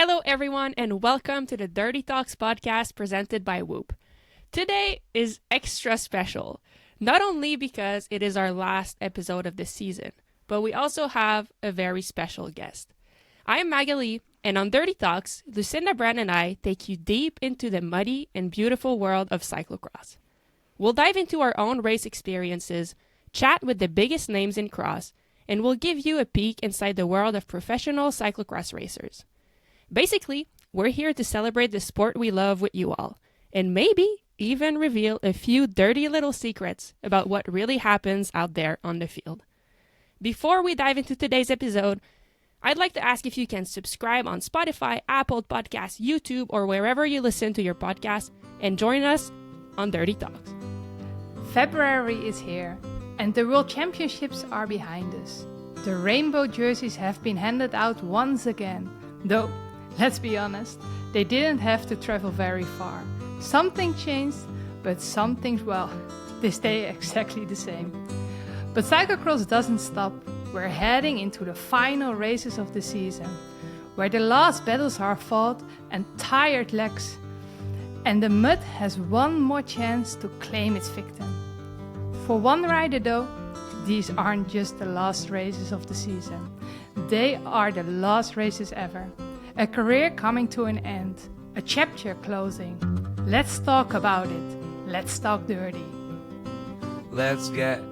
Hello, everyone, and welcome to the Dirty Talks podcast presented by Whoop. Today is extra special, not only because it is our last episode of the season, but we also have a very special guest. I am Maghalie, and on Dirty Talks, Lucinda, Brand, and I take you deep into the muddy and beautiful world of cyclocross. We'll dive into our own race experiences, chat with the biggest names in cross, and we'll give you a peek inside the world of professional cyclocross racers. Basically, we're here to celebrate the sport we love with you all, and maybe even reveal a few dirty little secrets about what really happens out there on the field. Before we dive into today's episode, I'd like to ask if you can subscribe on Spotify, Apple Podcasts, YouTube, or wherever you listen to your podcast, and join us on Dirty Talks. February is here, and the World Championships are behind us. The rainbow jerseys have been handed out once again, though, let's be honest, they didn't have to travel very far. Something changed, but some things, well, they stay exactly the same. But cyclocross doesn't stop. We're heading into the final races of the season, where the last battles are fought and tired legs. And the mud has one more chance to claim its victim. For one rider though, these aren't just the last races of the season. They are the last races ever. A career coming to an end. A chapter closing. Let's talk about it. Let's talk dirty. Let's get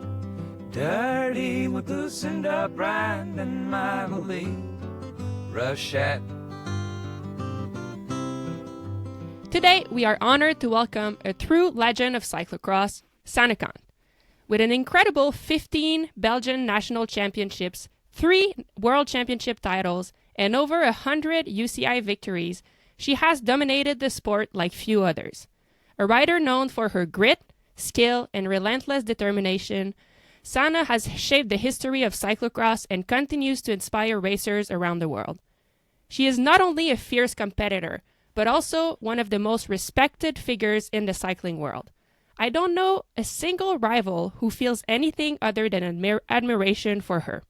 dirty with Lucinda, Brand, and Maghalie, Rochette. Today, we are honored to welcome a true legend of cyclocross, Sanne Cant. With an incredible 15 Belgian national championships, 3 world championship titles, and over 100 UCI victories, she has dominated the sport like few others. A rider known for her grit, skill, and relentless determination, Sanne has shaped the history of cyclocross and continues to inspire racers around the world. She is not only a fierce competitor, but also one of the most respected figures in the cycling world. I don't know a single rival who feels anything other than admiration for her.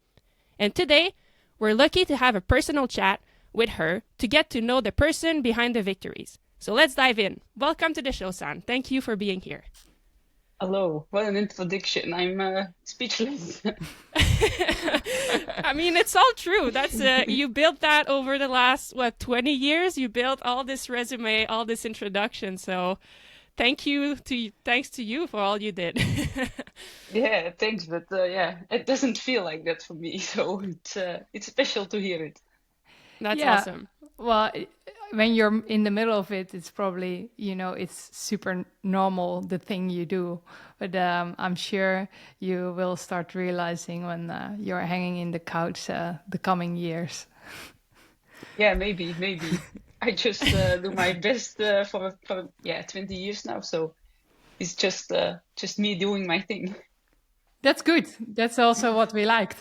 And today, we're lucky to have a personal chat with her to get to know the person behind the victories. So let's dive in. Welcome to the show, Sanne. Thank you for being here. Hello, what an introduction. I'm speechless. I mean, it's all true. That's you built that over the last, 20 years? You built all this resume, all this introduction. So thanks to you for all you did. Yeah, thanks, but it doesn't feel like that for me, so it's special to hear it. That's Yeah. awesome. Well, when you're in the middle of it, it's probably, it's super normal, the thing you do. But I'm sure you will start realizing when you're hanging in the couch the coming years. Yeah, maybe. I just do my best for 20 years now, so it's just me doing my thing. That's good. That's also what we liked.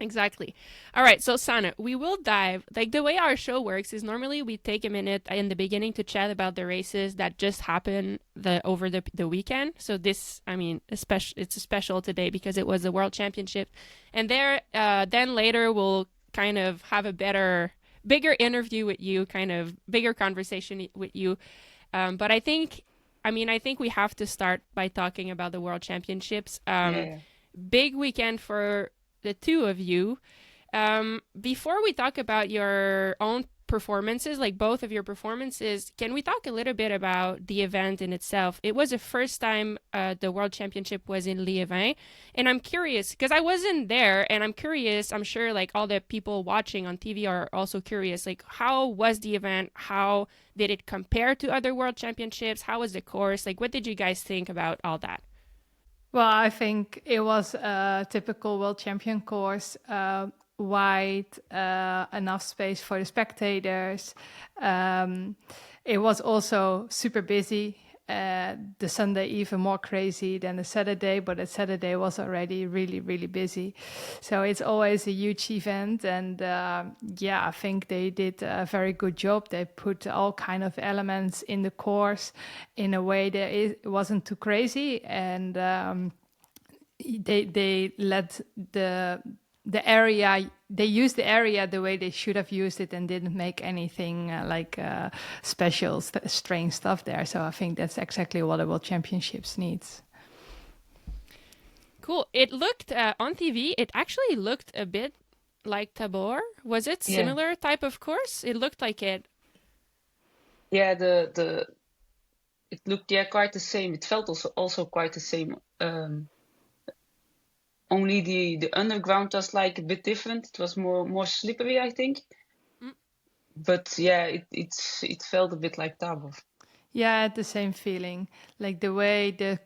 Exactly. All right. So, Sanne, we will dive. Like the way our show works is normally we take a minute in the beginning to chat about the races that just happened over the weekend. So this, it's special today because it was the World Championship. And then later we'll kind of have a bigger interview with you, kind of bigger conversation with you. But I think we have to start by talking about the World Championships. Yeah. Big weekend for the two of you. Before we talk about your own performances, like both of your performances, can we talk a little bit about the event in itself? It was the first time the World Championship was in Liévin, and I'm curious because I wasn't there, and I'm curious, I'm sure like all the people watching on TV are also curious, like how was the event? How did it compare to other World Championships? How was the course? Like what did you guys think about all that? Well, I think it was a typical world champion course, wide, enough space for the spectators. It was also super busy. The Sunday even more crazy than the Saturday, but the Saturday was already really, really busy. So it's always a huge event. And I think they did a very good job. They put all kind of elements in the course in a way that it wasn't too crazy. And they let the the area, they used the area the way they should have used it and didn't make anything special, strange stuff there. So I think that's exactly what the World Championships needs. Cool. It looked on TV. It actually looked a bit like Tabor. Was it similar type of course? It looked like it. Yeah, it looked quite the same. It felt also quite the same. Only the underground was like a bit different. It was more slippery, I think. But yeah, it felt a bit like Tabor. Yeah, I had the same feeling. Like the way the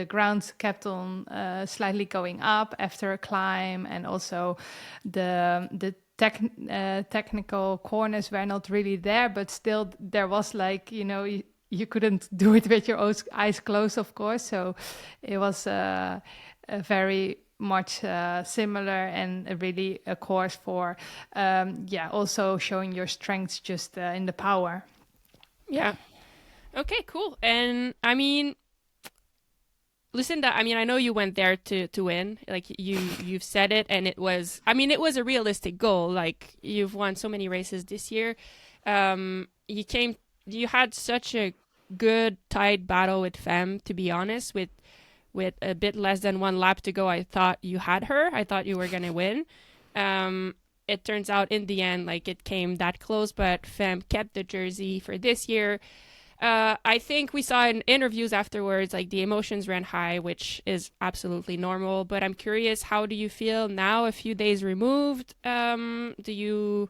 ground kept on slightly going up after a climb, and also the technical corners were not really there, but still there was like, you couldn't do it with your eyes closed, of course. So it was a very much similar, and really a course for also showing your strengths just in the power. Yeah. Okay, cool. And I mean, Lucinda, I mean, I know you went there to win. Like you've said it, and it was a realistic goal. Like, you've won so many races this year. You had such a good tight battle with Femme, to be honest. With a bit less than one lap to go, I thought you had her. I thought you were gonna win. It turns out in the end, like, it came that close, but Femme kept the jersey for this year. I think we saw in interviews afterwards, like, the emotions ran high, which is absolutely normal. But I'm curious, how do you feel now, a few days removed? How do you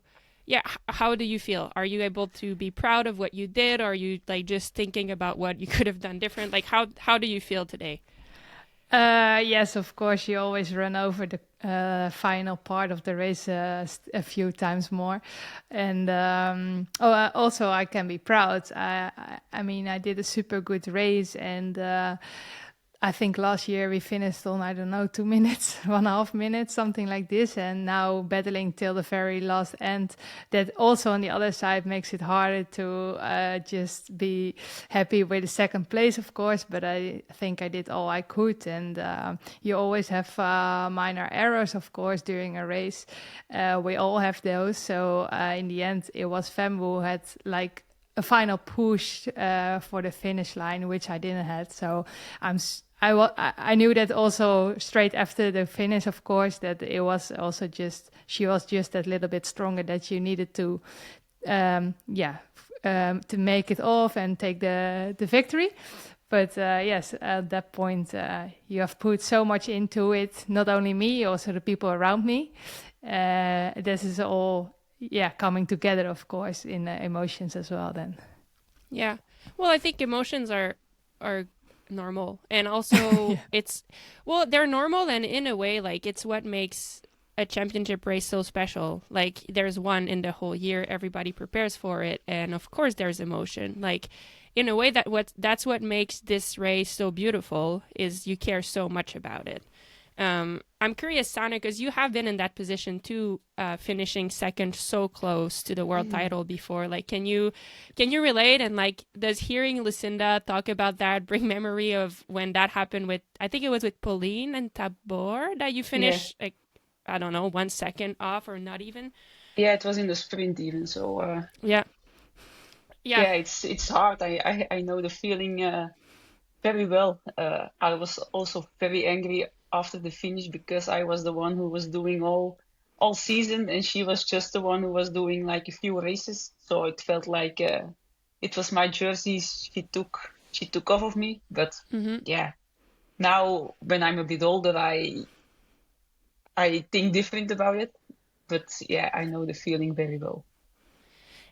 feel? Are you able to be proud of what you did? Or are you, like, just thinking about what you could have done different? Like, how do you feel today? Yes, of course, you always run over the final part of the race a few times more. And also I can be proud. I mean, I did a super good race, and I think last year we finished on, 2 minutes, 1.5 minutes, something like this. And now battling till the very last end. That also on the other side makes it harder to just be happy with the second place, of course. But I think I did all I could. And you always have minor errors, of course, during a race. We all have those. So in the end, it was Femme who had like a final push for the finish line, which I didn't have. So I knew that also straight after the finish, of course, that it was also she was just that little bit stronger, that you needed to make it off and take the victory. But yes, at that point, you have put so much into it, not only me, also the people around me. This is all coming together, of course, in emotions as well then. Yeah. Well, I think emotions are normal, and also they're normal, and in a way, like, it's what makes a championship race so special. Like, there's one in the whole year, everybody prepares for it, and of course there's emotion. Like, in a way, that's what makes this race so beautiful, is you care so much about it. I'm curious, Sanne, because you have been in that position too, finishing second so close to the world title before. Like, can you relate? And, like, does hearing Lucinda talk about that bring memory of when that happened with, I think it was with Pauline and Tabor, that you finished, like, I don't know, 1 second off, or not even? Yeah, it was in the sprint even. So yeah, it's hard. I know the feeling very well. I was also very angry after the finish, because I was the one who was doing all season, and she was just the one who was doing like a few races. So it felt like it was my jersey she took off of me. But now when I'm a bit older, I think different about it. But yeah, I know the feeling very well.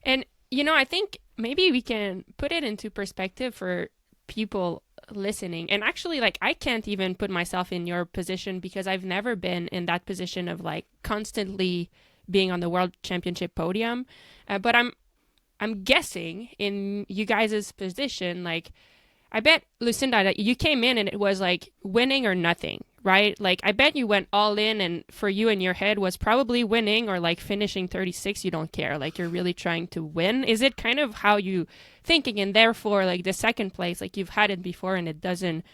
And I think maybe we can put it into perspective for people listening. And actually, like, I can't even put myself in your position, because I've never been in that position of, like, constantly being on the world championship podium. But I'm guessing in you guys' position, like, I bet, Lucinda, that you came in and it was like winning or nothing, right? Like, I bet you went all in, and for you in your head was probably winning, or like finishing 36, you don't care. Like, you're really trying to win. Is it kind of how you thinking? And therefore, like, the second place, like, you've had it before and it doesn't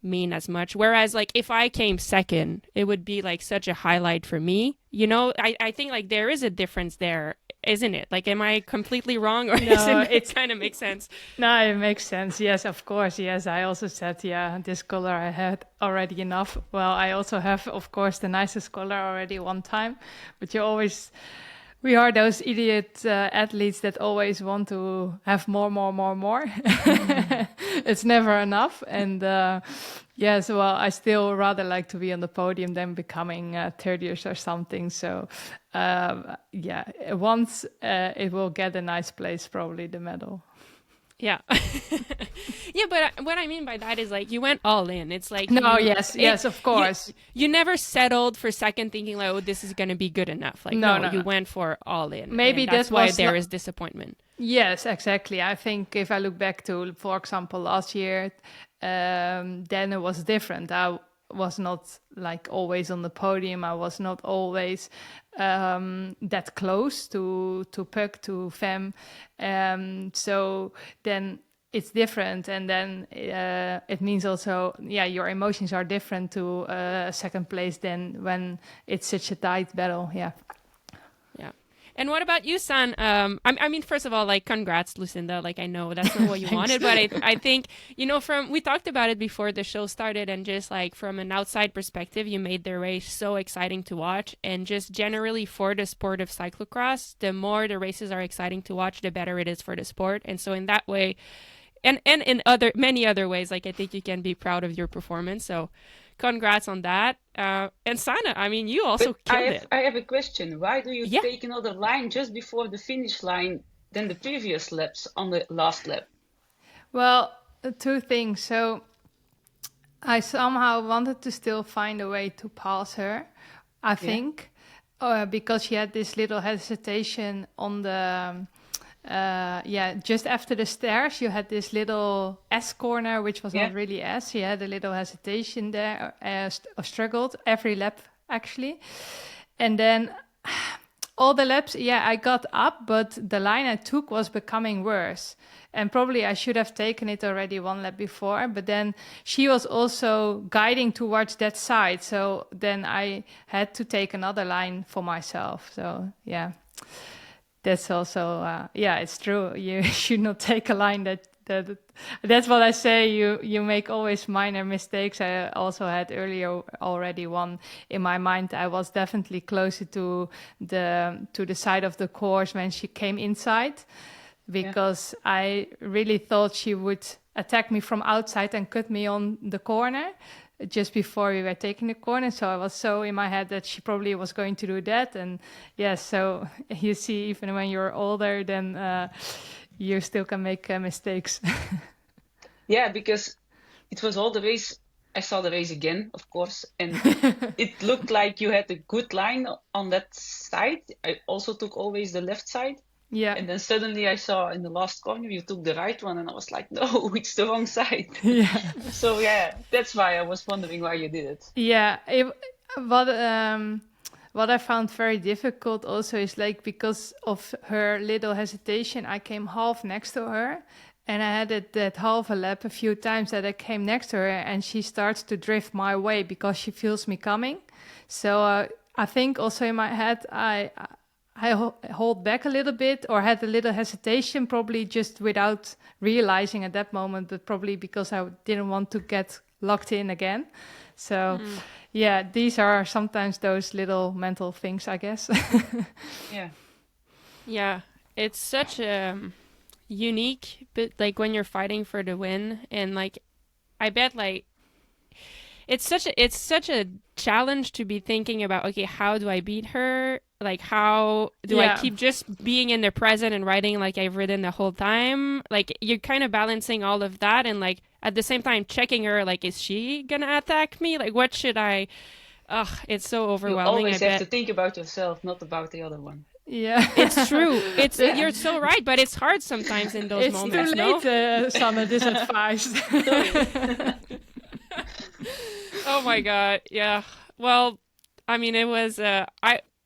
mean as much. Whereas like if I came second, it would be like such a highlight for me. You know, I think like there is a difference there, isn't it? Like, am I completely wrong, or No, it kind of makes sense? No, it makes sense. Yes, of course. Yes, I also said, yeah, this color I had already enough. Well, I also have, of course, the nicest color already one time. But we are those idiot athletes that always want to have more, more, more, more. It's never enough. And yes, well, I still rather like to be on the podium than becoming 30th or something. So yeah, once it will get a nice place, probably the medal. Yeah. Yeah, but what I mean by that is like you went all in. It's like yes, of course. You never settled for second thinking like, oh, this is going to be good enough. Like no, you went for all in. Maybe and that's why there is disappointment. Yes, exactly. I think if I look back to, for example, last year, then it was different. I was not like always on the podium. I was not always that close to Puck, to Fem. So then it's different. And then it means also, yeah, your emotions are different to second place than when it's such a tight battle. Yeah. And what about you, San? I mean, first of all, like, congrats, Lucinda. Like, I know that's not what you wanted, but I think, you know, we talked about it before the show started, and just like from an outside perspective, you made the race so exciting to watch. And just generally for the sport of cyclocross, the more the races are exciting to watch, the better it is for the sport. And so in that way, and in many other ways, like, I think you can be proud of your performance. So congrats on that. And Sanne, I mean, you also killed it. I have a question. Why do you take another line just before the finish line than the previous laps on the last lap? Well, two things. So I somehow wanted to still find a way to pass her, I think, because she had this little hesitation on the... just after the stairs, you had this little S corner, which was not really S. She had a little hesitation there, struggled every lap, actually. And then all the laps, I got up, but the line I took was becoming worse. And probably I should have taken it already one lap before, but then she was also guiding towards that side. So then I had to take another line for myself. So, yeah. That's also, it's true. You should not take a line that's what I say. You make always minor mistakes. I also had earlier already one in my mind. I was definitely closer to the side of the course when she came inside, because I really thought she would attack me from outside and cut me on the corner just before we were taking the corner. So I was so in my head that she probably was going to do that. And so you see, even when you're older, then you still can make mistakes. Yeah, because it was all the race. I saw the race again, of course, and it looked like you had a good line on that side. I also took always the left side. Yeah. And then suddenly I saw in the last corner you took the right one, and I was like, no, it's the wrong side. Yeah. So that's why I was wondering why you did it. Yeah. What I found very difficult also is like, because of her little hesitation, I came half next to her, and I had that half a lap a few times that I came next to her, and she starts to drift my way because she feels me coming. So I think also in my head, I hold back a little bit, or had a little hesitation, probably just without realizing at that moment, but probably because I didn't want to get locked in again. So these are sometimes those little mental things, I guess. Yeah, it's such a unique, but like when you're fighting for the win, and like I bet like it's such a challenge to be thinking about, okay, how do I beat her? Like, how do I keep just being in the present and riding like I've ridden the whole time? Like, you're kind of balancing all of that, and like at the same time checking her, like, is she gonna attack me? Like, what should I... it's so overwhelming. You always have to think about yourself, not about the other one. Yeah, it's true. You're so right, but it's hard sometimes in those moments. It's too late, Sanne, this advice. Oh my god, yeah. Well, I mean, it was.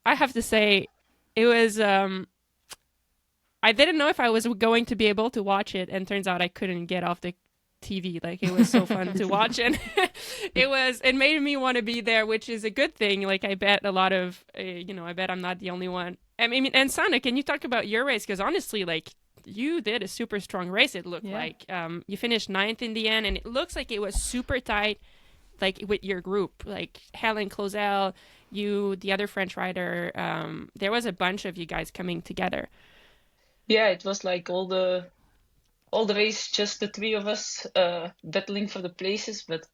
I have to say, it was. I didn't know if I was going to be able to watch it, and turns out I couldn't get off the TV. Like it was so fun to watch, and it made me want to be there, which is a good thing. Like I bet a lot of I bet I'm not the only one. I mean, and Sanne, can you talk about your race? Because honestly, like you did a super strong race. It looked like you finished 9th in the end, and it looks like it was super tight. Like with your group, like Helen Clozel, you, the other French rider, there was a bunch of you guys coming together. Yeah, it was like all the race, just the three of us battling for the places. But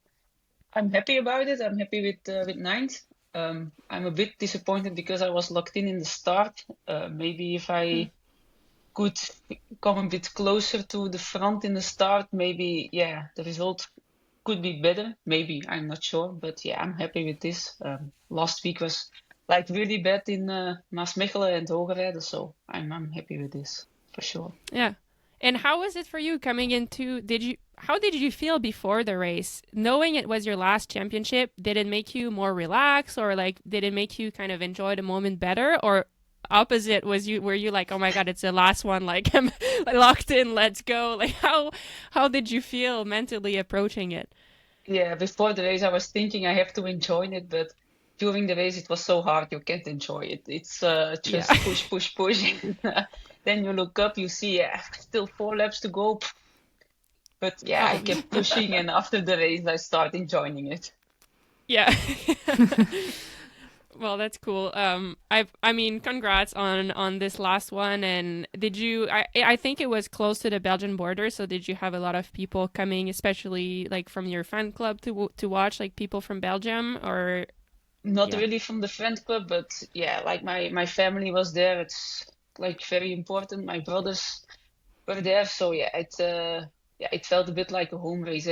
I'm happy about it. I'm happy with 9th. I'm a bit disappointed because I was locked in the start. Maybe if I could come a bit closer to the front in the start, maybe the result could be better. Maybe, I'm not sure, but yeah, I'm happy with this. Last week was like really bad in Maasmechelen and Hogerheide, so I'm happy with this for sure. Yeah. And how was it for you coming into, how did you feel before the race? Knowing it was your last championship, did it make you more relaxed, or like did it make you kind of enjoy the moment better, or opposite, were you like, oh my god, it's the last one, like I'm locked in, let's go? Like how did you feel mentally approaching it? Yeah, before the race I was thinking I have to enjoy it, but during the race it was so hard you can't enjoy it. It's just push, push, push. Then you look up, you see still 4 laps to go. But I kept pushing, and after the race I started enjoying it. Yeah. Well, that's cool. I mean, congrats on this last one. And did you? I think it was close to the Belgian border. So did you have a lot of people coming, especially like from your fan club to watch, like people from Belgium, or? Not really from the fan club, but like my family was there. It's like very important. My brothers were there, so it felt a bit like a home race.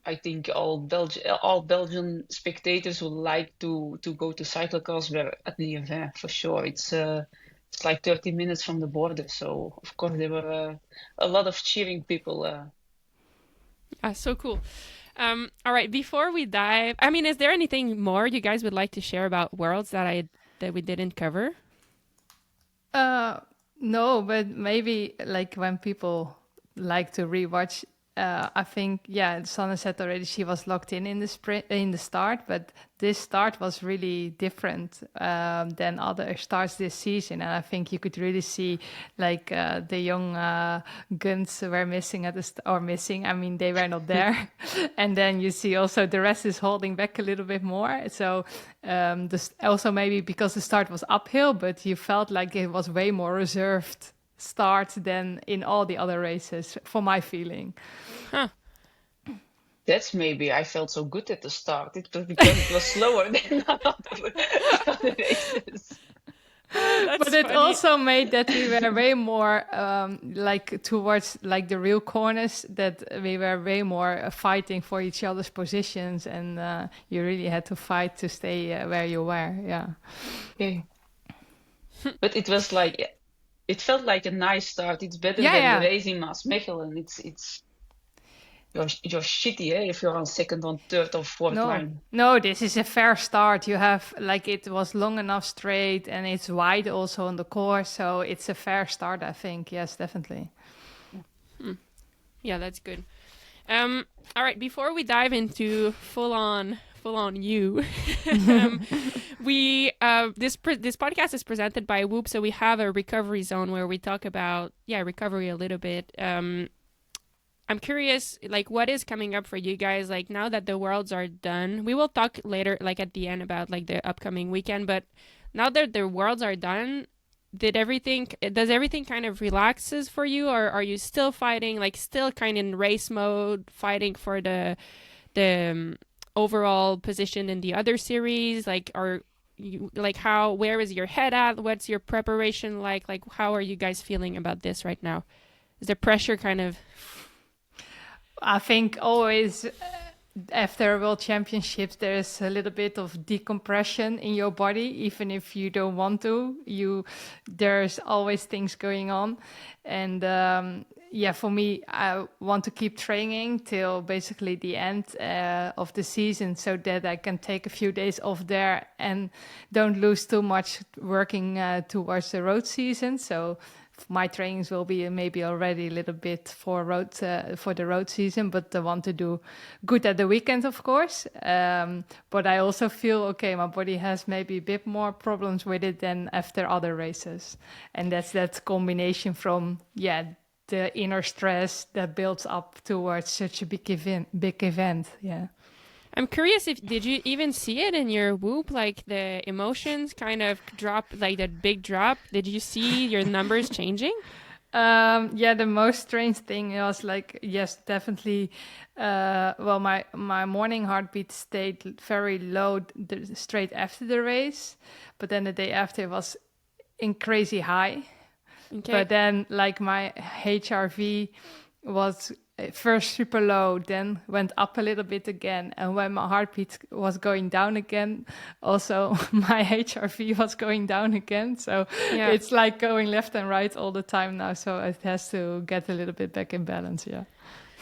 I think all Belgian spectators would like to go to Cyclocross were at Liévin for sure. It's like 30 minutes from the border, so of course there were a lot of cheering people. So cool. All right, before we dive, I mean, is there anything more you guys would like to share about Worlds that we didn't cover? No, but maybe like when people like to rewatch, I think Sanne said already she was locked in the sprint in the start, but this start was really different than other starts this season, and I think you could really see like the young guns were missing missing. I mean, they were not there, and then you see also the rest is holding back a little bit more. So also maybe because the start was uphill, but you felt like it was way more reserved start than in all the other races, for my feeling. Huh. That's maybe I felt so good at the start. It was because it was slower than other races. But it also made that we were way more like towards like the real corners, that we were way more fighting for each other's positions, and you really had to fight to stay where you were. Yeah. Okay. But it was like, it felt like a nice start. It's better than the race in Maasmechelen. It's you're shitty if you're on second, on third, or fourth line. No, this is a fair start. You have like, it was long enough straight, and it's wide also on the course, so it's a fair start, I think. Yes, definitely. Yeah, that's good. All right, before we dive into full on you, we this podcast is presented by Whoop, so we have a recovery zone where we talk about recovery a little bit. I'm curious, like, what is coming up for you guys? Like, now that the Worlds are done, we will talk later, like at the end, about like the upcoming weekend. But now that the Worlds are done, does everything kind of relaxes for you, or are you still fighting, like still kind of in race mode, fighting for the overall position in the other series? Like, are you like, where is your head at? What's your preparation like? Like, how are you guys feeling about this right now? Is the pressure kind of? I think always after World Championships, there's a little bit of decompression in your body, even if you don't want to. There's always things going on, and yeah, for me, I want to keep training till basically the end of the season so that I can take a few days off there and don't lose too much working towards the road season. So my trainings will be maybe already a little bit for the road season, but I want to do good at the weekend, of course. But I also feel, okay, my body has maybe a bit more problems with it than after other races. And that's that combination from, the inner stress that builds up towards such a big event. Yeah. I'm curious if did you even see it in your whoop, like the emotions kind of drop, like that big drop? Did you see your numbers changing? The most strange thing was like, yes, definitely. Well, my morning heartbeat stayed very low straight after the race, but then the day after it was in crazy high. Okay. But then like my HRV was first super low, then went up a little bit again. And when my heartbeat was going down again, also my HRV was going down again. So it's like going left and right all the time now. So it has to get a little bit back in balance. Yeah.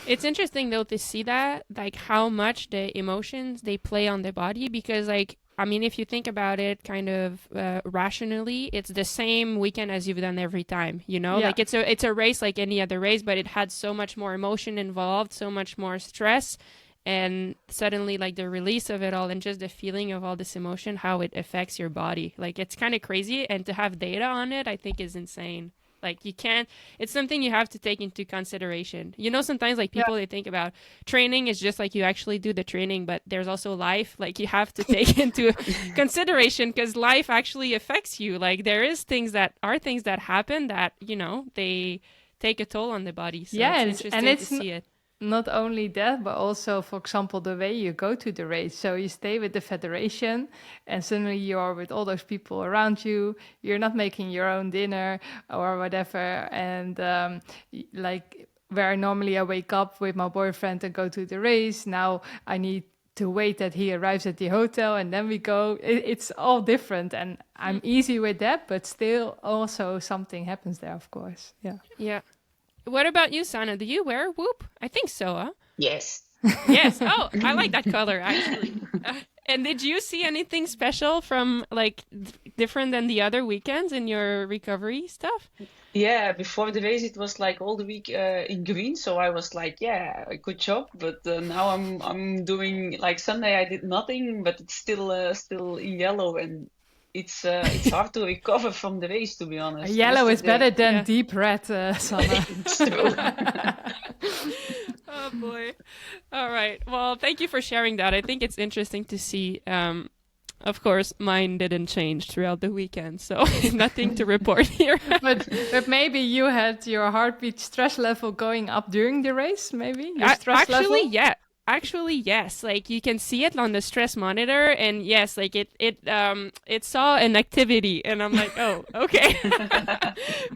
It's interesting though to see that, like how much the emotions they play on the body, because like, I mean, if you think about it kind of rationally, it's the same weekend as you've done every time, you know? Yeah. Like it's a race like any other race, but it had so much more emotion involved, so much more stress, and suddenly like the release of it all and just the feeling of all this emotion, how it affects your body. Like it's kind of crazy, and to have data on it, I think is insane. Like you can't, it's something you have to take into consideration. You know, sometimes like people, they think about training is just like you actually do the training, but there's also life. Like you have to take into consideration because life actually affects you. Like there is things that happen that, you know, they take a toll on the body. So it's interesting to see it. Not only that, but also, for example, the way you go to the race. So you stay with the federation and suddenly you are with all those people around you. You're not making your own dinner or whatever. And like where normally I wake up with my boyfriend and go to the race, now I need to wait that he arrives at the hotel and then we go. It's all different. And I'm easy with that, but still also something happens there, of course. Yeah. Yeah. What about you, Sanne? Do you wear Whoop? I think so, huh? Yes. Yes. Oh, I like that color, actually. And did you see anything special from, like, different than the other weekends in your recovery stuff? Yeah, before the race it was like all the week in green, so I was like, yeah, good job. But now I'm doing like Sunday I did nothing, but it's still in yellow, and it's hard to recover from the race, to be honest. Yellow is better than deep red, Sanne. It's true. Oh boy. All right. Well, thank you for sharing that. I think it's interesting to see. Of course, mine didn't change throughout the weekend, so nothing to report here. but maybe you had your heartbeat stress level going up during the race, maybe? Your stress level? Yeah. Actually, yes. Like you can see it on the stress monitor, and yes, like it saw an activity, and I'm like, oh, okay.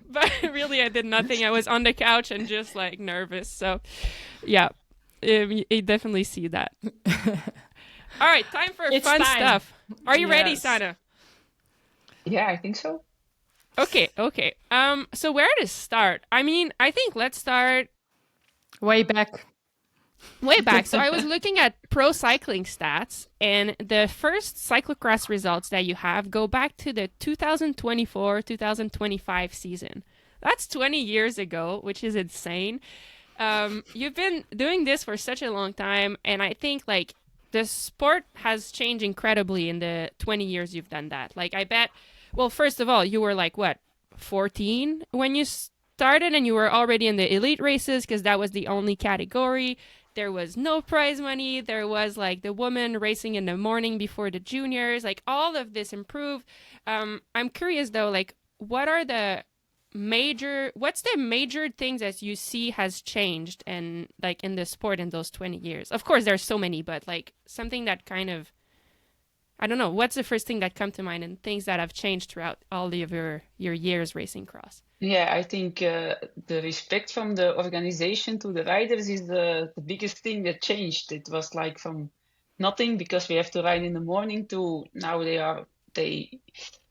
But really, I did nothing. I was on the couch and just like nervous. So, yeah, you definitely see that. All right, time for fun stuff. Are you ready, Sanne? Yeah, I think so. Okay. So where to start? I mean, I think let's start way back. So I was looking at pro cycling stats, and the first cyclocross results that you have go back to the 2024-2025 season. That's 20 years ago, which is insane. You've been doing this for such a long time, and I think like the sport has changed incredibly in the 20 years you've done that. Like I bet, well, first of all, you were like, what, 14 when you started, and you were already in the elite races because that was the only category. There was no prize money. There was like the woman racing in the morning before the juniors. Like all of this improved. I'm curious though, like what's the major things that you see has changed and like in the sport in those 20 years? Of course, there's so many, but like something that kind of, I don't know, what's the first thing that come to mind and things that have changed throughout all of your years racing cross? Yeah, I think the respect from the organization to the riders is the biggest thing that changed. It was like from nothing because we have to ride in the morning to now they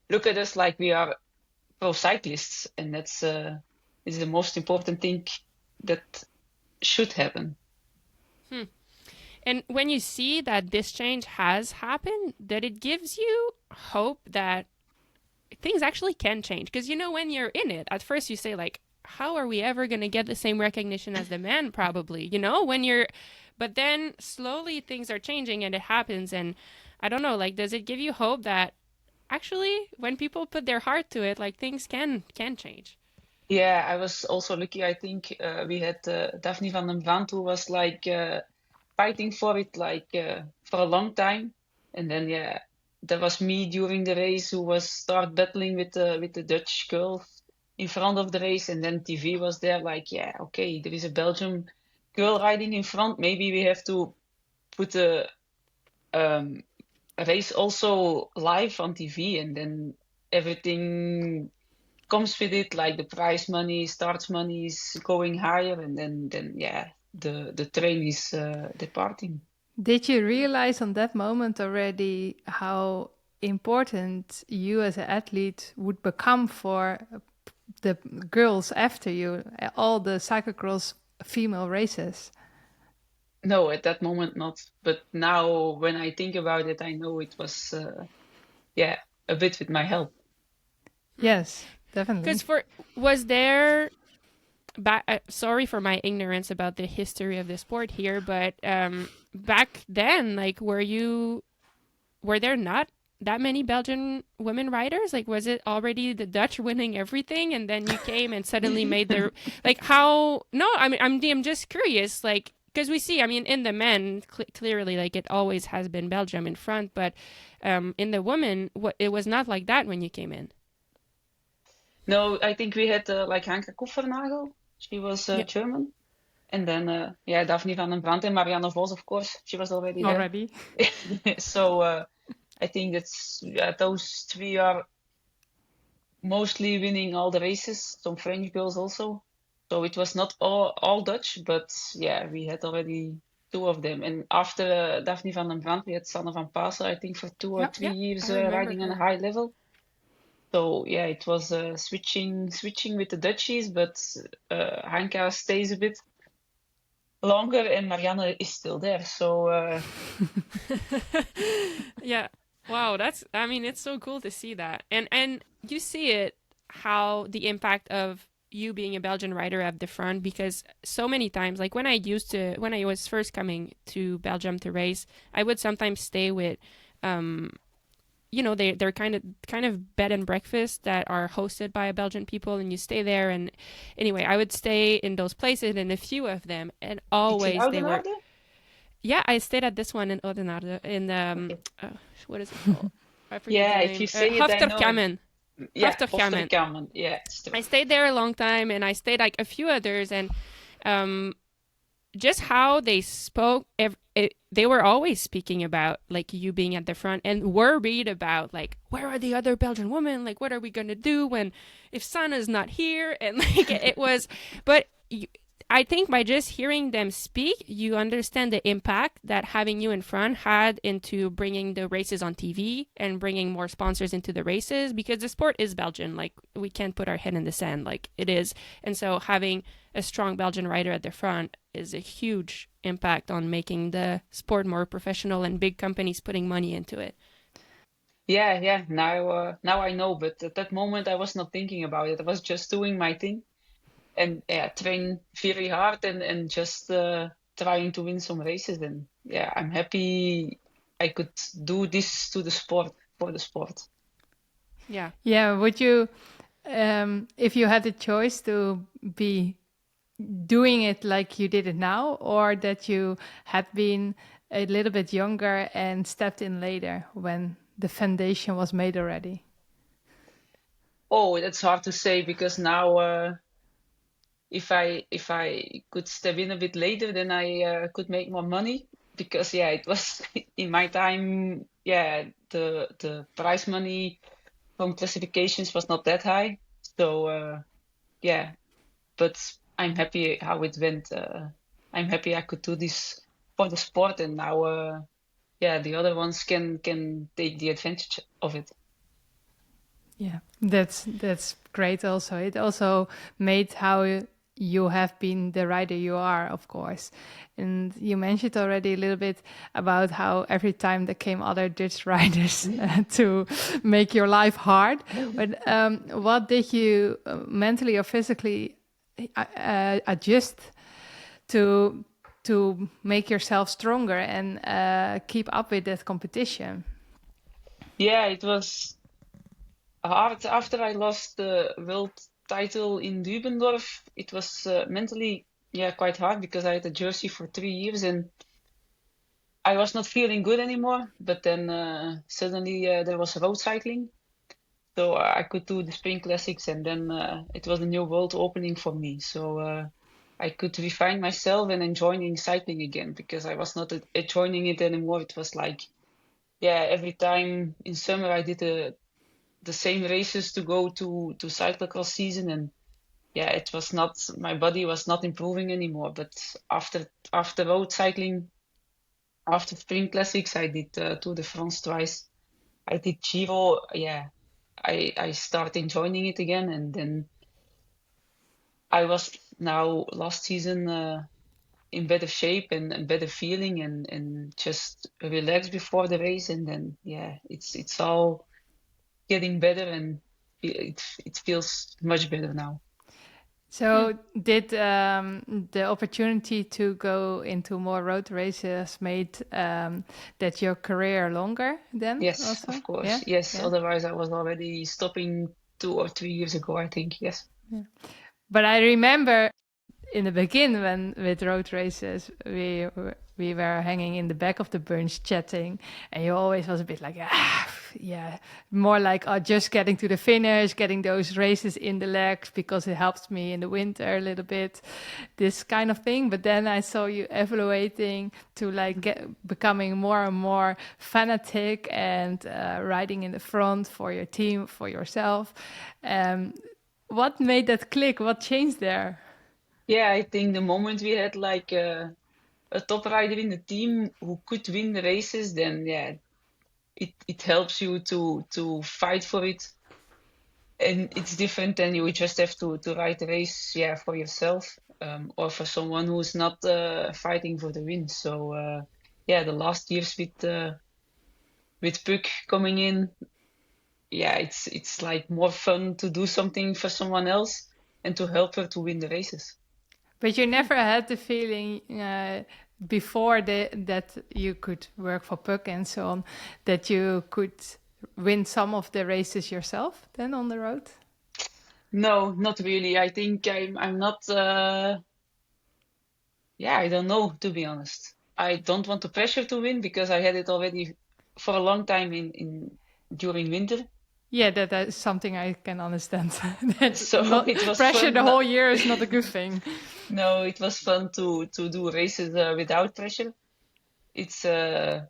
look at us like we are pro cyclists, and that's is the most important thing that should happen. And when you see that this change has happened, that it gives you hope that things actually can change. Because, when you're in it, at first you say, like, how are we ever going to get the same recognition as the men, probably, but then slowly things are changing and it happens. And I don't know, like, does it give you hope that actually when people put their heart to it, like, things can change? Yeah, I was also lucky. I think we had Daphne van den Brand, who was like fighting for it like for a long time, and then there was me during the race who was start battling with the Dutch girls in front of the race, and then TV was there like, yeah, okay, there is a Belgian girl riding in front. Maybe we have to put um, a race also live on TV, and then everything comes with it, like the prize money, starts money is going higher, and then yeah, the train is departing. Did you realize on that moment already how important you as an athlete would become for the girls after you, all the cyclocross female races? No, at that moment not. But now when I think about it, I know it was a bit with my help. Yes, definitely. Because was there sorry for my ignorance about the history of the sport here, but back then, like, were there not that many Belgian women riders? Like, was it already the Dutch winning everything, and then you came and suddenly made the like how? No, I mean, I'm just curious, like, because we see, I mean, in the men clearly, like, it always has been Belgium in front, but in the women, it was not like that when you came in. No, I think we had like Hanke Koffernagel. She was German. And then, Daphne van den Brand and Marianne Vos, of course, she was already there. Already. So I think that's those three are mostly winning all the races. Some French girls also. So it was not all Dutch, but yeah, we had already two of them. And after Daphne van den Brand, we had Sanne van Pasen, I think, for 2 or 3 years riding on a high level. So yeah, it was switching with the Dutchies, but Hanka stays a bit longer, and Marianne is still there. So yeah, wow, it's so cool to see that, and you see it, how the impact of you being a Belgian rider at the front, because so many times, like when I was first coming to Belgium to race, I would sometimes stay with they're kind of bed and breakfast that are hosted by Belgian people, and you stay there. And anyway, I would stay in those places, and a few of them, and always they were. Yeah, I stayed at this one in Oudenaarde in what is it called? I forget the name. If you say it, I know. Hofterkammen. Yeah, I stayed there a long time, and I stayed like a few others, and just how they spoke, they were always speaking about like you being at the front and worried about like, where are the other Belgian women? Like, what are we going to do if Sanne's not here? And like it was, but I think by just hearing them speak, you understand the impact that having you in front had into bringing the races on TV and bringing more sponsors into the races, because the sport is Belgian. Like, we can't put our head in the sand, like it is. And so having a strong Belgian rider at the front is a huge impact on making the sport more professional and big companies putting money into it. Yeah. Now I know, but at that moment I was not thinking about it. I was just doing my thing. And train very hard and just trying to win some races. And yeah, I'm happy I could do this for the sport. Yeah. Yeah. Would you, if you had the choice to be doing it like you did it now, or that you had been a little bit younger and stepped in later when the foundation was made already? Oh, that's hard to say, because now if I could step in a bit later, then I could make more money, because it was in my time, the prize money from classifications was not that high. So but I'm happy how it went. I'm happy I could do this for the sport, and now the other ones can take the advantage of it. Yeah, that's great. Also, it also made how you have been the rider you are, of course. And you mentioned already a little bit about how every time there came other Dutch riders to make your life hard. But what did you mentally or physically adjust to make yourself stronger and keep up with that competition? Yeah, it was hard after I lost the world title in Dubendorf. It was mentally, yeah, quite hard because I had a jersey for 3 years and I was not feeling good anymore. But then suddenly there was road cycling, so I could do the spring classics, and then it was a new world opening for me. So I could refine myself and enjoying cycling again because I was not enjoying it anymore. It was like, yeah, every time in summer I did the same races to go to cyclocross season, and yeah, it was not, my body was not improving anymore. But after road cycling, after spring classics, I did Tour de France twice. I did Giro. Yeah, I started enjoying it again, and then I was now last season in better shape and better feeling and just relaxed before the race, and then yeah, it's all getting better and it feels much better now. So did the opportunity to go into more road races made that your career longer then Yes, also? of course. Yeah, Yes, yeah. otherwise I was already stopping 2 or 3 years ago, I think. Yes. But I remember in the beginning when with road races we were hanging in the back of the bunch chatting, and you always was a bit like yeah, more like just getting to the finish, getting those races in the legs because it helps me in the winter a little bit, this kind of thing. But then I saw you evaluating to like becoming more and more fanatic and riding in the front for your team, for yourself. What made that click? What changed there? Yeah, I think the moment we had like a top rider in the team who could win the races, then yeah, it helps you to fight for it. And it's different than you just have to ride the race, yeah, for yourself, or for someone who's not fighting for the win. So yeah, the last years with Puck coming in, yeah, it's like more fun to do something for someone else and to help her to win the races. But you never had the feeling before that you could work for Puck and so on, that you could win some of the races yourself then on the road? No, not really. I think I'm not. Yeah, I don't know, to be honest. I don't want to pressure to win because I had it already for a long time in during winter. Yeah, that is something I can understand. That So not it was pressure the fun. whole year is not a good thing. No, it was fun to do races without pressure. It's the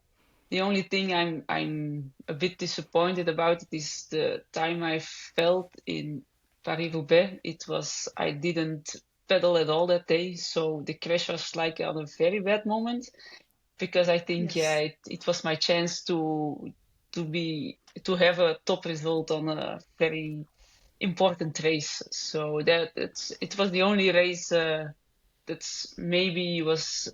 only thing I'm a bit disappointed about it is the time I felt in Paris-Roubaix. It was I didn't pedal at all that day, so the crash was like on a very bad moment because I think yeah, Yes. it was my chance to have a top result on a very important race. So it was the only race that's maybe was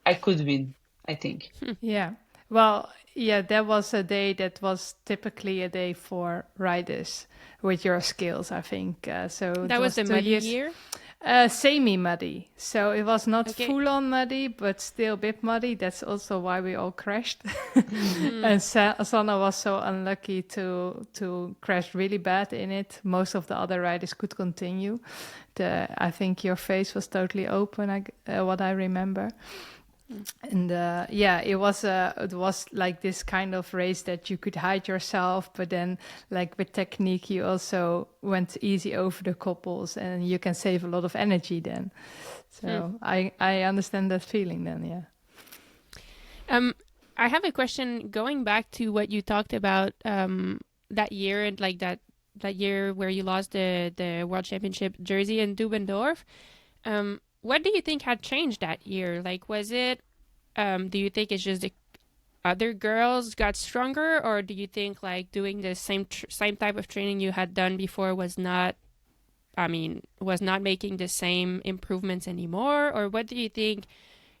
I could win, I think. Yeah. Well, yeah, that was a day that was typically a day for riders with your skills, I think. So it That was was the two muddy years. year. Semi-muddy. So it was not Okay. full-on muddy, but still a bit muddy. That's also why we all crashed. Mm. And Sanne was so unlucky to crash really bad in it. Most of the other riders could continue. I think your face was totally open, what I remember. And yeah, it was like this kind of race that you could hide yourself, but then like with technique, you also went easy over the couples, and you can save a lot of energy then. So I understand that feeling then, yeah. I have a question going back to what you talked about that year and like that year where you lost the World Championship jersey in Dubendorf. What do you think had changed that year? Like, was it? Do you think it's just the other girls got stronger, or do you think like doing the same type of training you had done before was not was not making the same improvements anymore? Or what do you think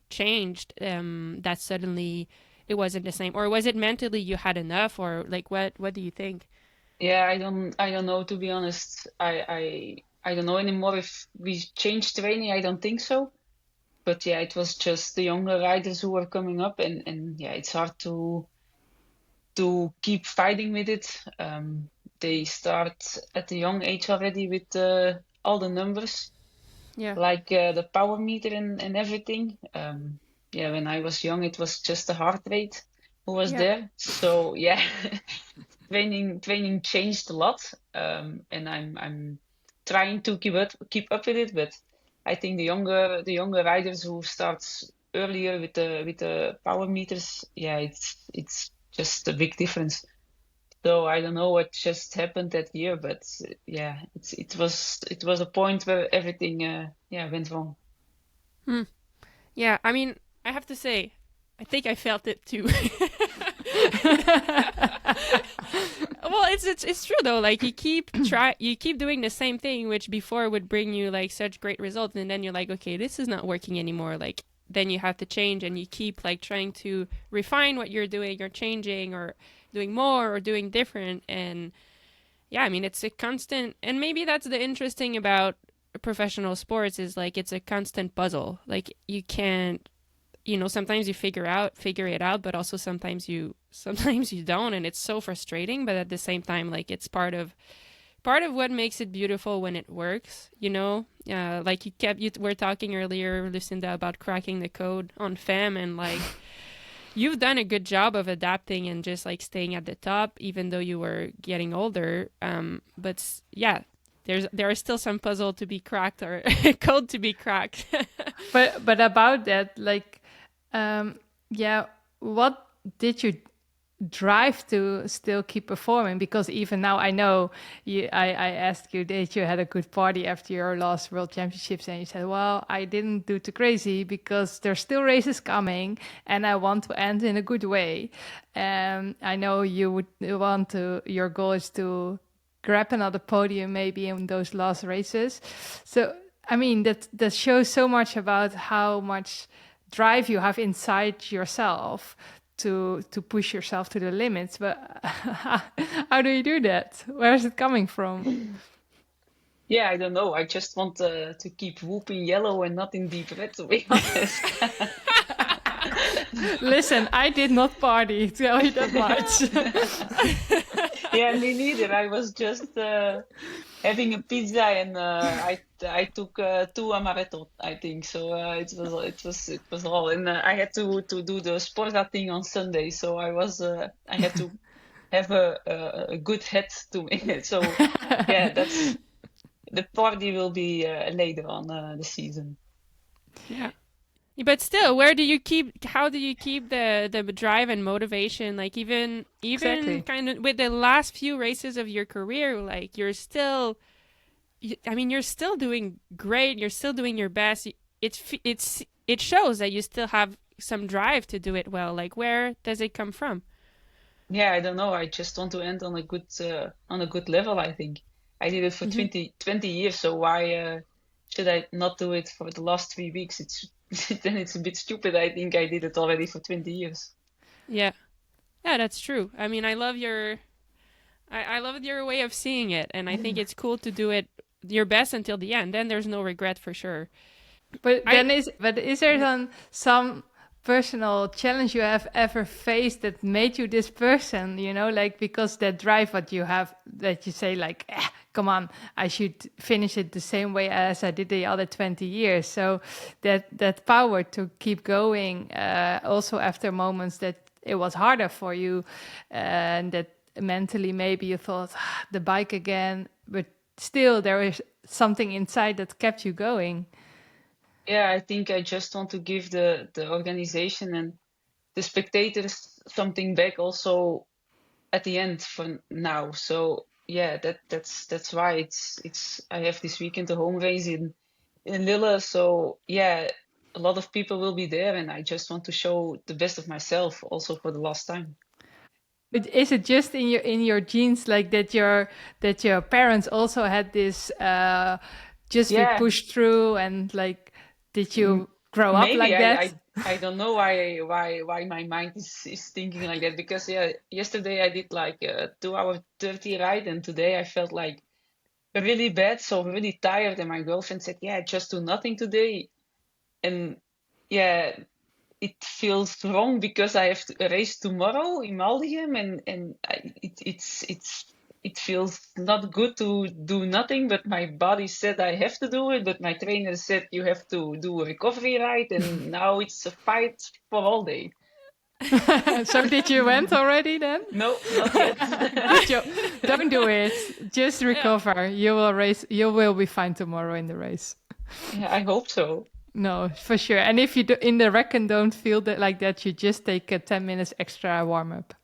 changed that suddenly it wasn't the same? Or was it mentally you had enough? Or like, what do you think? Yeah, I don't know, to be honest. I don't know anymore if we changed training. I don't think so. But yeah, it was just the younger riders who were coming up, and yeah, it's hard to keep fighting with it. They start at a young age already with all the numbers, Yeah. like the power meter and everything. Yeah, when I was young, it was just the heart rate who was Yeah. there. So yeah, training changed a lot, and I'm trying to keep up with it. But I think the younger riders who starts earlier with the power meters, yeah, it's just a big difference. So I don't know what just happened that year, but yeah, it was a point where everything yeah, went wrong. Hmm. Yeah, I mean, I have to say, I think I felt it too. Well, it's true though. Like you keep doing the same thing, which before would bring you like such great results, and then you're like, okay, this is not working anymore. Like then you have to change, and you keep like trying to refine what you're doing, or changing, or doing more, or doing different. And yeah, I mean, it's a constant, and maybe that's the interesting about professional sports is like it's a constant puzzle. Like you can't, sometimes you figure it out, but also sometimes you don't, and it's so frustrating. But at the same time, like it's part of what makes it beautiful when it works. Like you were talking earlier, Lucinda, about cracking the code on FEM, and like you've done a good job of adapting and just like staying at the top, even though you were getting older. But yeah, there are still some puzzle to be cracked, or code to be cracked. But about that, like, yeah, what did you drive to still keep performing? Because even now, I know I asked you that you had a good party after your last World Championships, and you said, "Well, I didn't do too crazy because there's still races coming, and I want to end in a good way." I know you would want to. Your goal is to grab another podium maybe in those last races. So I mean that shows so much about how much drive you have inside yourself to push yourself to the limits. But how do you do that? Where is it coming from? Yeah, I don't know. I just want to keep whooping yellow and not in deep red, to be honest. Listen, I did not party, tell you that much. Yeah, me neither. I was just having a pizza, and I took two amaretto, I think. So it was all, and I had to do the sporta thing on Sunday, so I had to have a good head to me. So yeah, that's the party will be later on the season. Yeah. But still, how do you keep the drive and motivation? Like even Exactly. kind of with the last few races of your career, like you're still doing great. You're still doing your best. It shows that you still have some drive to do it well. Like where does it come from? Yeah, I don't know. I just want to end on a good level, I think. I did it for Hmm. 20 years, so why should I not do it for the last 3 weeks? It's then it's a bit stupid. I think I did it already for 20 years. Yeah, yeah, that's true. I mean, I love your way of seeing it, and I think it's cool to do it your best until the end. Then there's no regret for sure. But I then is there then some personal challenge you have ever faced that made you this person, like because that drive what you have that you say like, come on, I should finish it the same way as I did the other 20 years. So that power to keep going, also after moments that it was harder for you, and that mentally maybe you thought the bike again, but still there is something inside that kept you going. Yeah, I think I just want to give the organization and the spectators something back also at the end for now. So yeah, that's why it's I have this weekend a home race in Lille. So yeah, a lot of people will be there, and I just want to show the best of myself also for the last time. Is it just in your genes, like that your parents also had this just be Yeah, pushed through, and like did m- you grow up maybe like that? I don't know why my mind is thinking like that, because yeah, yesterday I did like a 2 hour 30 ride, and today I felt like really bad, so really tired, and my girlfriend said, yeah, just do nothing today. And yeah, it feels wrong because I have to race tomorrow in Maldegem, and it feels not good to do nothing. But my body said I have to do it, but my trainer said you have to do a recovery ride, and now it's a fight for all day. So did you went already then? No, not yet. Good job. Don't do it. Just Yeah. recover. You will race. You will be fine tomorrow in the race. Yeah, I hope so. No, for sure. And if you do, in the reckon don't feel that like that, you just take a 10 minutes extra warm up.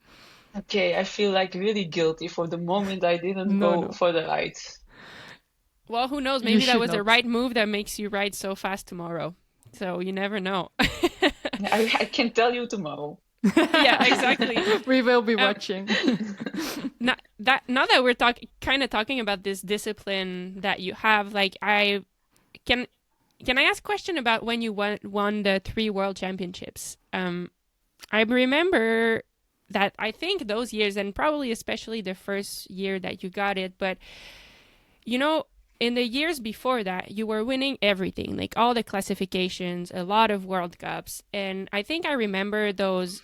Okay, I feel like really guilty for the moment I didn't No, go no, for the ride. Well, who knows? you Maybe that should was the not. right move that makes you ride so fast tomorrow. So you never know. I can tell you tomorrow. Yeah, exactly. We will be watching. Now that we're talking about this discipline that you have, like I can can I ask a question about when you won the 3 world championships? I remember that I think those years, and probably especially the first year that you got it, but you know, in the years before that, you were winning everything, like all the classifications, a lot of World Cups. And I think I remember those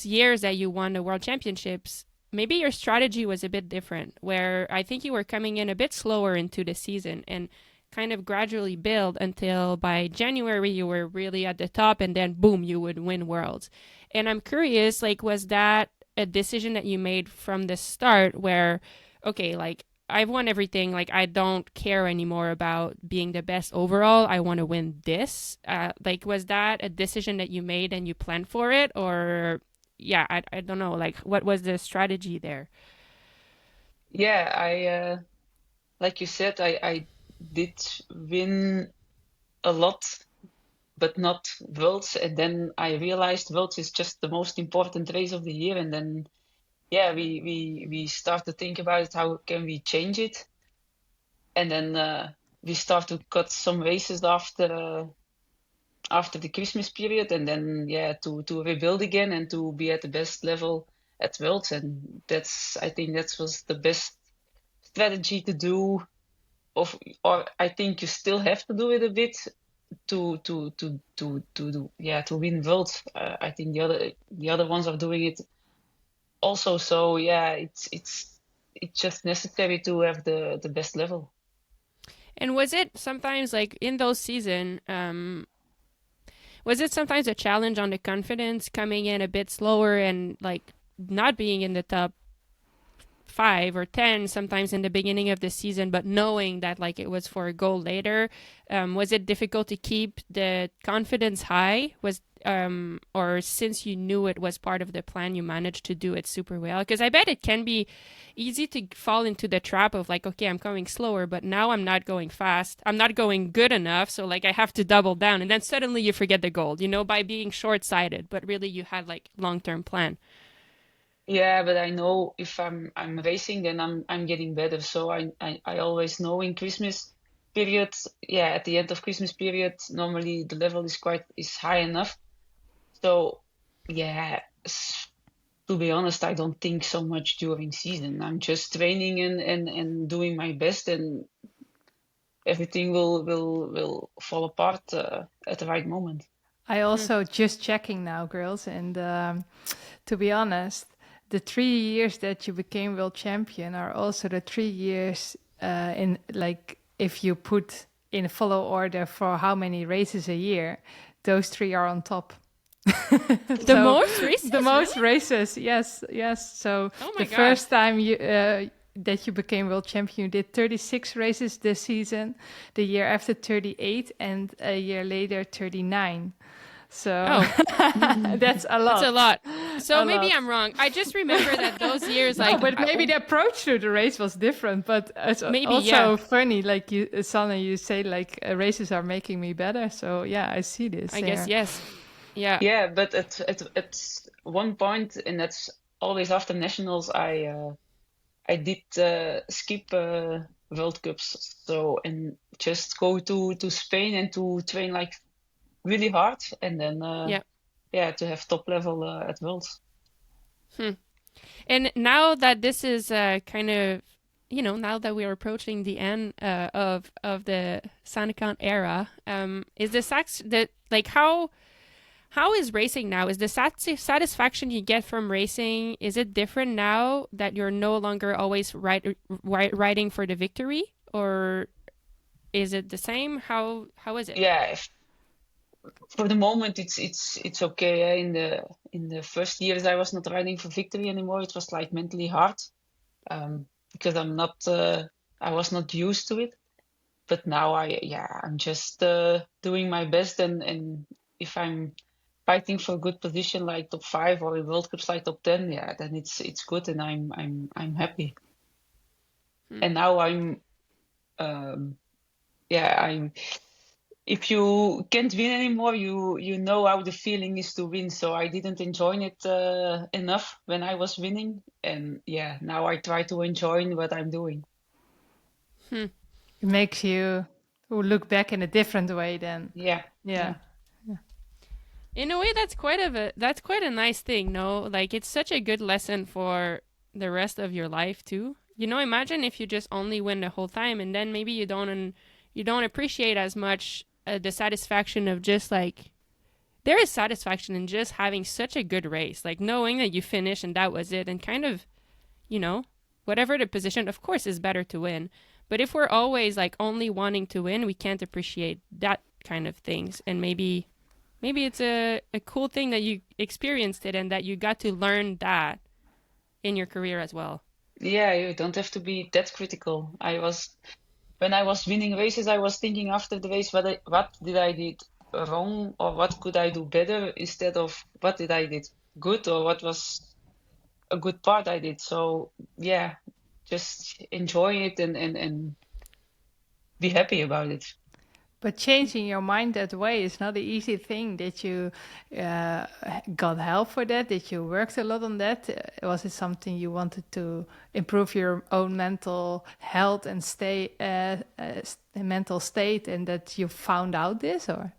years that you won the World Championships. Maybe your strategy was a bit different, where I think you were coming in a bit slower into the season and kind of gradually build until by January you were really at the top, and then boom, you would win Worlds. And I'm curious, like, was that a decision that you made from the start where, okay, like, I've won everything. Like, I don't care anymore about being the best overall. I want to win this. Like, was that a decision that you made and you planned for it? Or, yeah, I don't know. Like, what was the strategy there? Yeah, like you said, I did win a lot, but not Worlds. And then I realized Worlds is just the most important race of the year. And then, yeah, we start to think about it. How can we change it? And then we start to cut some races after the Christmas period, and then yeah, to rebuild again and to be at the best level at Worlds. And I think that was the best strategy to do. Or I think you still have to do it a bit to do, yeah, to win Worlds. I think the other ones are doing it also. So yeah, it's just necessary to have the best level. And was it sometimes like in those season, was it sometimes a challenge on the confidence coming in a bit slower and like not being in the top 5 or 10 sometimes in the beginning of the season, but knowing that like it was for a goal later? Was it difficult to keep the confidence high? Or since you knew it was part of the plan, you managed to do it super well? Because I bet it can be easy to fall into the trap of like, okay, I'm going slower, but now I'm not going fast. I'm not going good enough. So like I have to double down. And then suddenly you forget the goal, by being short sighted, but really you had like long-term plan. Yeah, but I know if I'm racing, then I'm getting better. So I always know in Christmas period, yeah, at the end of Christmas period, normally the level is high enough. So yeah, to be honest, I don't think so much during season. I'm just training and doing my best, and everything will fall apart at the right moment. I also just checking now, girls, and to be honest, the 3 years that you became world champion are also the 3 years in like if you put in follow order for how many races a year, those three are on top. The So, most races? the most Really? races, yes, yes. So Oh my the God. first time that you became world champion, you did 36 races this season. The year after 38, and a year later 39. So Oh, that's a that's lot. a lot. So A maybe lot. I'm wrong. I just remember that those years, No, like, but maybe the approach to the race was different. But it's maybe, also yeah. funny, like you, Sanne, you say like races are making me better. So yeah, I see this I guess here. yes. Yeah. Yeah, but at one point, and that's always after nationals, I did skip World Cups, so and just go to Spain and to train like really hard, and then Yeah. to have top level at Worlds. And now that this is kind of, now that we're approaching the end of the Sanne Cant era, is the how is racing now? Is the satisfaction you get from racing, is it different now that you're no longer always riding for the victory, or is it the same? How is it? Yeah, for the moment it's okay. In the first years I was not riding for victory anymore. It was like mentally hard, because I was not used to it. But now I'm just doing my best, and if I'm fighting for a good position like top 5 or in World Cups like top 10, then it's good, and I'm happy. And now um, I'm if you can't win anymore, you know how the feeling is to win. So I didn't enjoy it enough when I was winning, and now I try to enjoy what I'm doing. It makes you look back in a different way then. Yeah. In a way, that's quite a nice thing, no? Like, it's such a good lesson for the rest of your life too. Imagine if you just only win the whole time, and then maybe you don't appreciate as much the satisfaction of just like, there is satisfaction in just having such a good race, like knowing that you finished and that was it, and kind of, whatever the position, of course, is better to win. But if we're always like only wanting to win, we can't appreciate that kind of things. And maybe it's a cool thing that you experienced it and that you got to learn that in your career as well. Yeah, you don't have to be that critical. When I was winning races, I was thinking after the race, what did I did wrong, or what could I do better, instead of what did I did good, or what was a good part I did. So just enjoy it, and be happy about it. But changing your mind that way is not an easy thing. Did you got help for that? Did you worked a lot on that? Was it something you wanted to improve your own mental health and mental state, and that you found out this, or?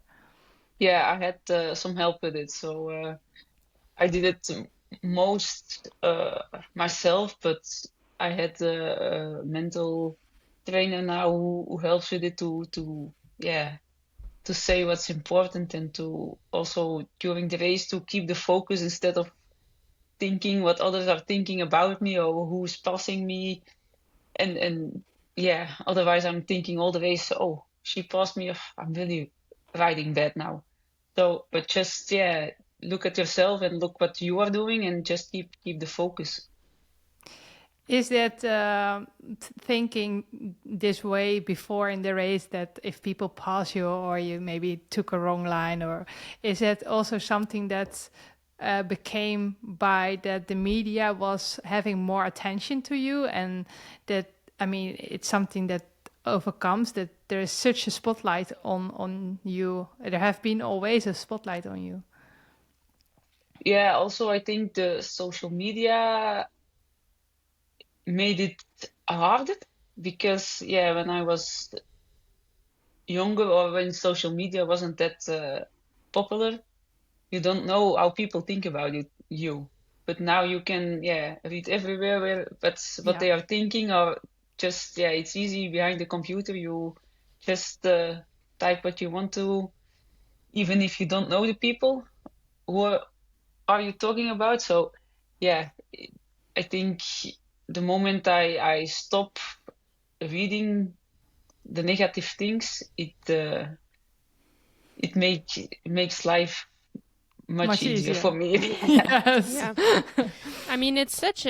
Yeah, I had some help with it. So I did it most myself, but I had a mental trainer now who helps with it to say what's important, and to also during the race to keep the focus instead of thinking what others are thinking about me or who's passing me. And otherwise I'm thinking all the race, oh, she passed me, I'm really riding bad now. So, but just look at yourself and look what you are doing, and just keep the focus. Is that thinking this way before in the race, that if people pass you or you maybe took a wrong line, or is that also something that became by that the media was having more attention to you, and that, I mean, it's something that overcomes that there is such a spotlight on you? There have been always a spotlight on you. Yeah, also I think the social media made it harder, because when I was younger, or when social media wasn't that popular, you don't know how people think about you. But now you can read everywhere what they are thinking, or just it's easy behind the computer. You just type what you want to, even if you don't know the people. Who are you talking about? So I think the moment I stop reading the negative things, it makes life much easier for me. Yes. Yeah. I mean, it's such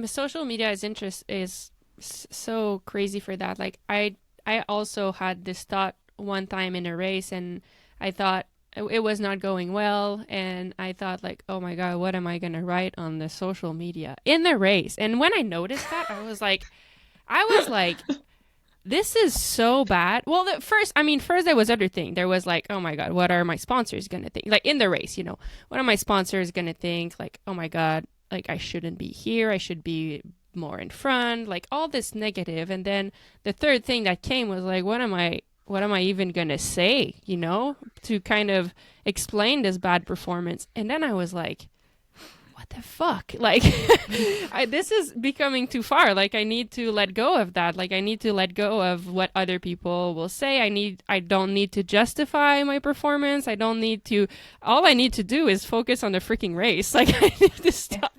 social media is so crazy for that. Like I also had this thought one time in a race, and I thought it was not going well, and I thought like, oh my god, what am I gonna write on the social media in the race? And when I noticed that, I was like this is so bad. Well, first there was other thing. There was like, oh my god, what are my sponsors gonna think? Like in the race, what are my sponsors gonna think? Like, oh my god, like I shouldn't be here, I should be more in front, like all this negative. And then the third thing that came was like, what am I even gonna say, to kind of explain this bad performance? And then I was like, what the fuck? Like, this is becoming too far. Like, I need to let go of that. Like, I need to let go of what other people will say. I don't need to justify my performance. All I need to do is focus on the freaking race. Like, I need to stop.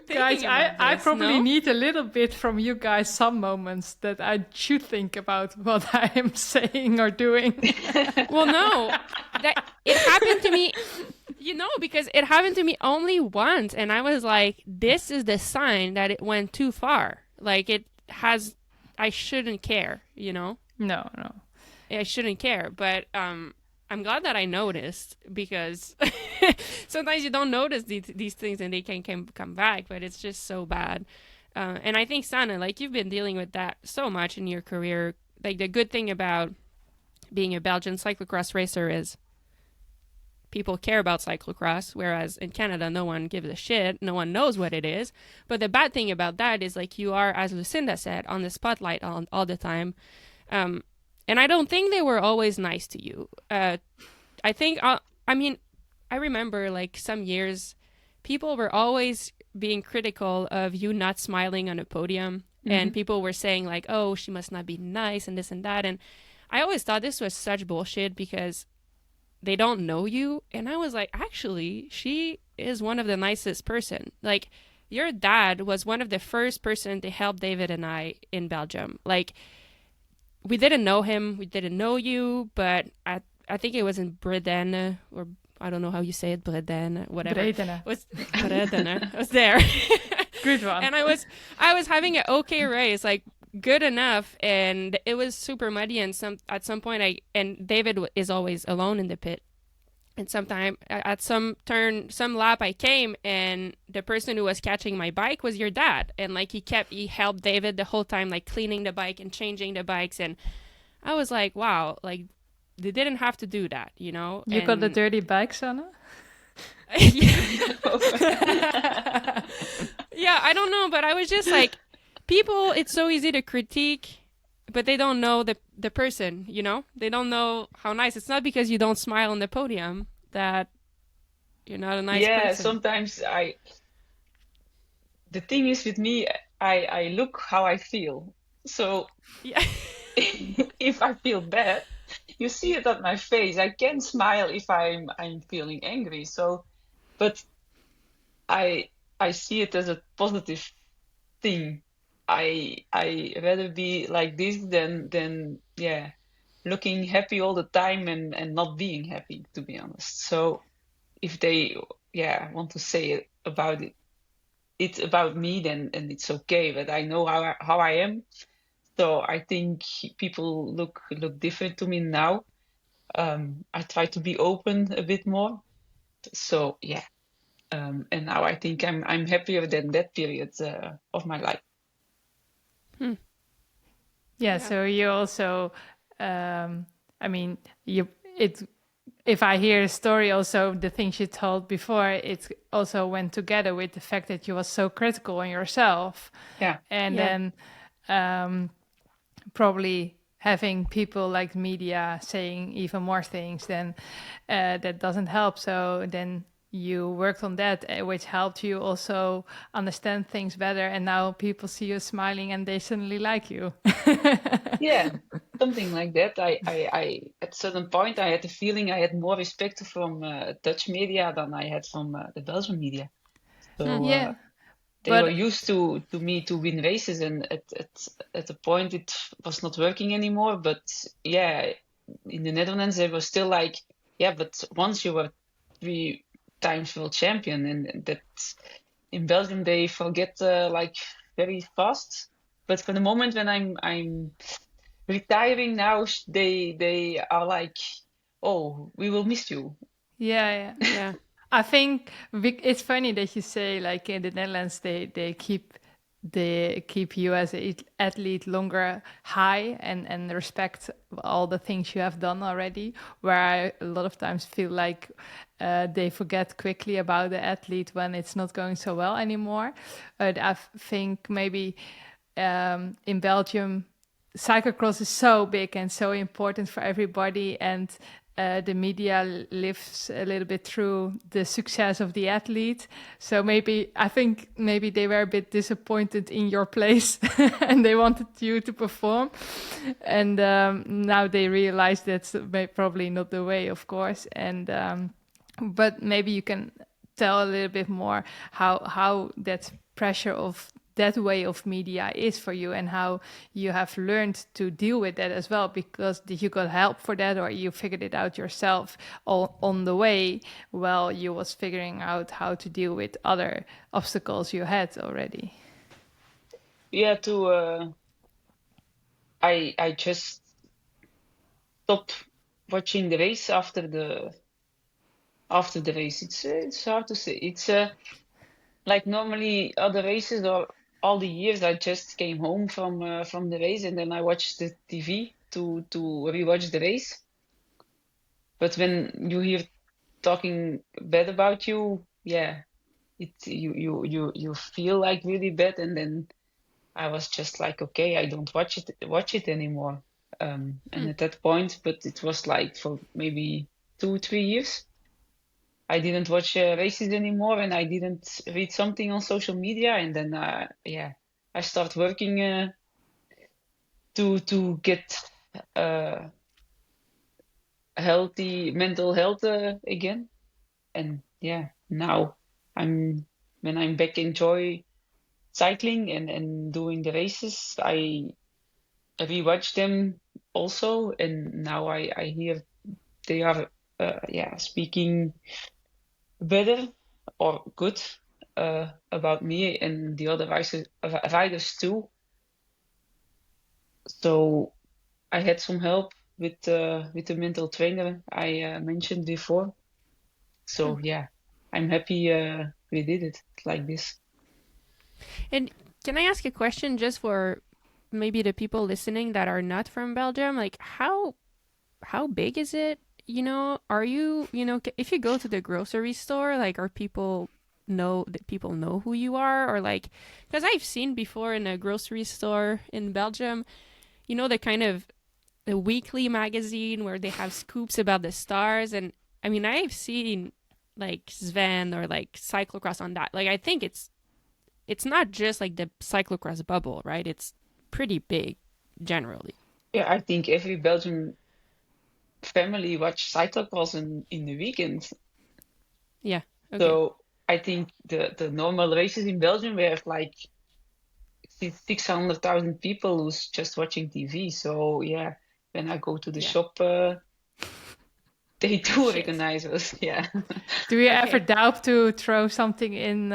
Guys, I probably need a little bit from you guys, some moments that I should think about what I am saying or doing. Well, no, it happened to me, because it happened to me only once. And I was like, this is the sign that it went too far. Like I shouldn't care, No. I shouldn't care. But I'm glad that I noticed, because sometimes you don't notice these things and they can come back, but it's just so bad. And I think, Sanne, like, you've been dealing with that so much in your career. Like, the good thing about being a Belgian cyclocross racer is people care about cyclocross, whereas in Canada, no one gives a shit. No one knows what it is. But the bad thing about that is, like, you are, as Lucinda said, on the spotlight all the time. And I don't think they were always nice to you. I remember, like, some years, people were always being critical of you not smiling on a podium. Mm-hmm. And people were saying, like, oh, she must not be nice and this and that. And I always thought this was such bullshit, because they don't know you. And I was like, actually, she is one of the nicest person. Like, your dad was one of the first person to help David and I in Belgium. Like, we didn't know him, we didn't know you, but I think it was in Bredene, or I don't know how you say it, Bredene, whatever. Bredene. Bredene. I was there. Good one. And I was having an okay race, like, good enough, and it was super muddy, and at some point and David is always alone in the pit, and sometime at some lap I came, and the person who was catching my bike was your dad, and like he helped David the whole time, like cleaning the bike and changing the bikes, and I was like, wow, like, they didn't have to do that, You got the dirty bike, Sanne? Yeah, I don't know, but I was just like, people, it's so easy to critique, but they don't know the person, They don't know how nice. It's not because you don't smile on the podium that you're not a nice person. Yeah, sometimes the thing is with me, I look how I feel. So yeah. if I feel bad, you see it on my face. I can smile if I'm feeling angry. So, but I see it as a positive thing. I rather be like this than looking happy all the time and not being happy, to be honest. So if they want to say it about it's about me, then it's okay. But I know how I am. So I think people look different to me now. I try to be open a bit more. So yeah. And now I think I'm happier than that period of my life. Yeah, so you also, if I hear a story, also the things you told before, it also went together with the fact that you was so critical on yourself. Yeah. And then probably having people like media saying even more things, then that doesn't help. So then you worked on that, which helped you also understand things better. And now people see you smiling and they suddenly like you. Yeah, something like that. I at a certain point, I had the feeling I had more respect from Dutch media than I had from the Belgian media. So they were used to me to win races, and at a point it was not working anymore. But yeah, in the Netherlands, they were still like, yeah, but once you were 3 times world champion, and that in Belgium they forget like very fast. But for the moment when I'm retiring now, they are like, oh, we will miss you. Yeah. I think it's funny that you say, like, in the Netherlands they keep they keep you as an athlete longer high and respect all the things you have done already, where I a lot of times feel like they forget quickly about the athlete when it's not going so well anymore. But I think maybe in Belgium, cyclocross is so big and so important for everybody, and the media lives a little bit through the success of the athlete. So I think maybe they were a bit disappointed in your place and they wanted you to perform. And now they realize that's probably not the way, of course. And but maybe you can tell a little bit more how that pressure of that way of media is for you, and how you have learned to deal with that as well, because did you got help for that, or you figured it out yourself on the way while you was figuring out how to deal with other obstacles you had already? Yeah, I just stopped watching the race after the race. It's hard to say. It's like normally other races or all the years I just came home from the race and then I watched the TV to rewatch the race. But when you hear talking bad about you, yeah, you feel like really bad, and then I was just like, okay, I don't watch it anymore. And at that point, but it was like for maybe 2-3 years, I didn't watch races anymore, and I didn't read something on social media, and then yeah, I start working to get healthy mental health again, and yeah, now when I'm back enjoy cycling and doing the races, I rewatch them also, and now I hear they are yeah, speaking better or good about me and the other riders too. So I had some help with the mental trainer I mentioned before. So yeah, I'm happy we did it like this. And can I ask a question just for maybe the people listening that are not from Belgium? Like how big is it? You know, are you, if you go to the grocery store, like are people know who you are, or like, because I've seen before in a grocery store in Belgium, the kind of the weekly magazine where they have scoops about the stars, and I mean I've seen like Sven or like cyclocross on that. Like I think it's not just like the cyclocross bubble, right? It's pretty big generally. Yeah, I think every Belgian family watch cyclocross in the weekend. Yeah. Okay. So I think the normal races in Belgium we have like 600,000 people who's just watching TV. So yeah, when I go to the shop, they do Shit. recognize us. Yeah. Do you ever doubt to throw something in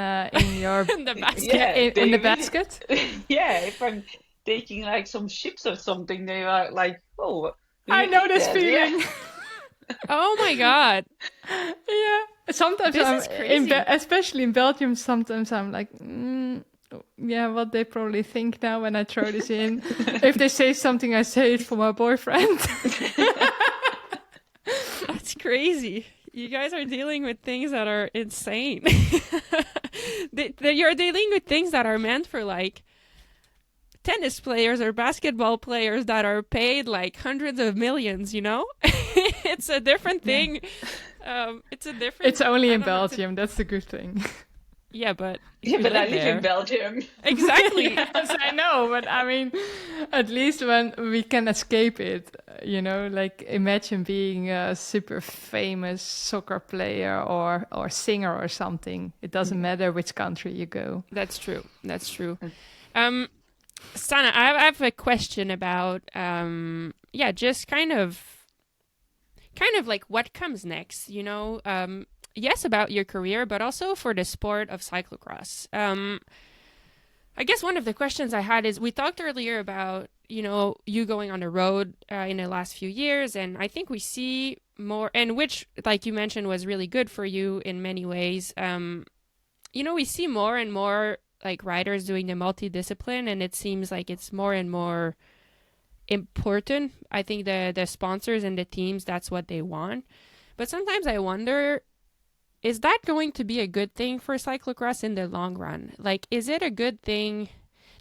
your In the basket. Yeah, in they the really- basket? Yeah, if I'm taking like some chips or something, they are like, "Oh, do I you know eat this that?" feeling. Oh my god. Yeah. Sometimes This I'm is crazy. especially in Belgium. Sometimes I'm like, yeah, what they probably think now when I throw this in. If they say something, I say it for my boyfriend. That's crazy. You guys are dealing with things that are insane. You're dealing with things that are meant for like tennis players or basketball players that are paid like hundreds of millions, It's a different thing. It's a different. It's only I in don't know, Belgium. That's the good thing. yeah, but if Yeah, you but I live live there, in Belgium. exactly. Yes, I know, but I mean, at least when we can escape it, like imagine being a super famous soccer player or singer or something. It doesn't matter which country you go. That's true. That's true. Sanne, I have a question about just kind of like what comes next, yes, about your career, but also for the sport of cyclocross. I guess one of the questions I had is, we talked earlier about, you going on the road in the last few years, and I think we see more, and which, like you mentioned, was really good for you in many ways. We see more and more like riders doing the multidiscipline, and it seems like it's more and more important. I think the sponsors and the teams, that's what they want. But sometimes I wonder, is that going to be a good thing for cyclocross in the long run? Like, is it a good thing?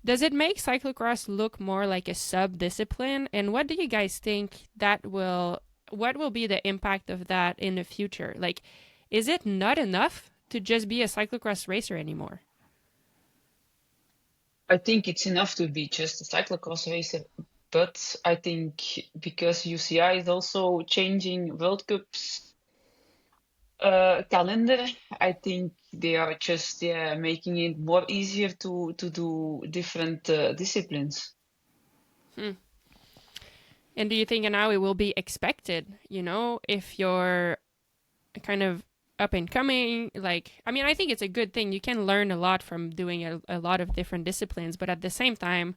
Does it make cyclocross look more like a sub-discipline? And what do you guys think what will be the impact of that in the future? Like, is it not enough to just be a cyclocross racer anymore? I think it's enough to be just a cyclocross racer, but I think because UCI is also changing World Cups calendar, I think they are just making it more easier to do different disciplines. And do you think now it will be expected, if you're kind of up and coming? Like, I mean, I think it's a good thing. You can learn a lot from doing a lot of different disciplines, but at the same time,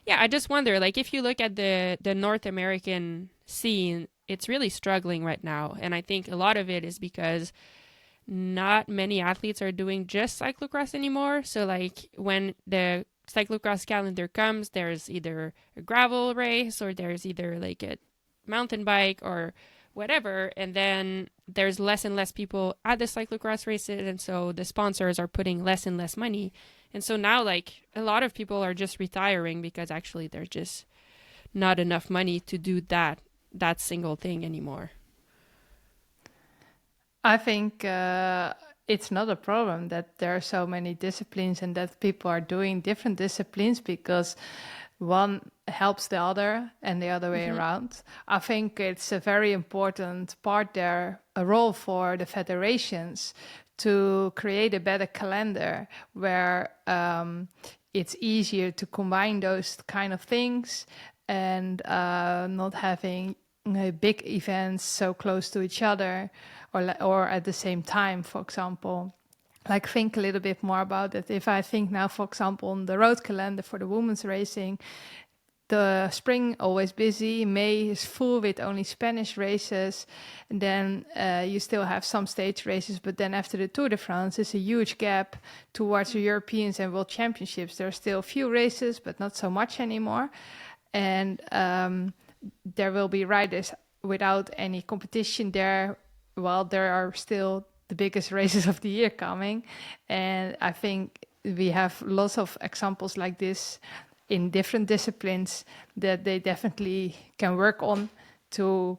I just wonder, like, if you look at the North American scene, it's really struggling right now. And I think a lot of it is because not many athletes are doing just cyclocross anymore. So, like, when the cyclocross calendar comes, there's either a gravel race or there's either like a mountain bike or whatever, and then there's less and less people at the cyclocross races, and so the sponsors are putting less and less money, and so now like a lot of people are just retiring because actually there's just not enough money to do that single thing anymore. I think it's not a problem that there are so many disciplines and that people are doing different disciplines, because one helps the other and the other way around. I think it's a very important part there, a role for the federations to create a better calendar where it's easier to combine those kind of things and not having big events so close to each other or at the same time, for example. Like, think a little bit more about it. If I think now, for example, on the road calendar for the women's racing, the spring always busy, May is full with only Spanish races, and then you still have some stage races, but then after the Tour de France is a huge gap towards the Europeans and World Championships. There are still a few races, but not so much anymore. And there will be riders without any competition there, while there are still the biggest races of the year coming. And I think we have lots of examples like this in different disciplines that they definitely can work on to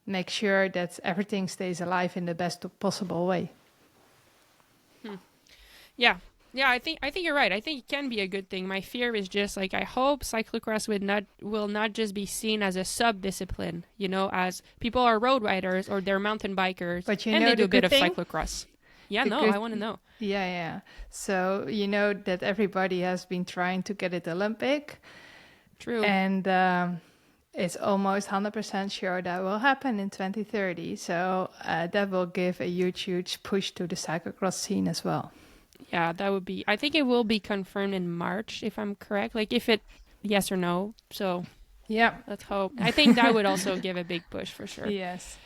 make sure that everything stays alive in the best possible way. Yeah, I think you're right. I think it can be a good thing. My fear is just like, I hope cyclocross will not just be seen as a sub-discipline, as people are road riders or they're mountain bikers, but and they do a bit of thing? cyclocross. Yeah, I want to know. Yeah. So that everybody has been trying to get it Olympic. True. And it's almost 100% sure that will happen in 2030. So that will give a huge push to the cyclocross scene as well. Yeah, that would be, I think it will be confirmed in March, if I'm correct. Like, if it, yes or no. So, yeah, let's hope. I think that would also give a big push for sure. Yes.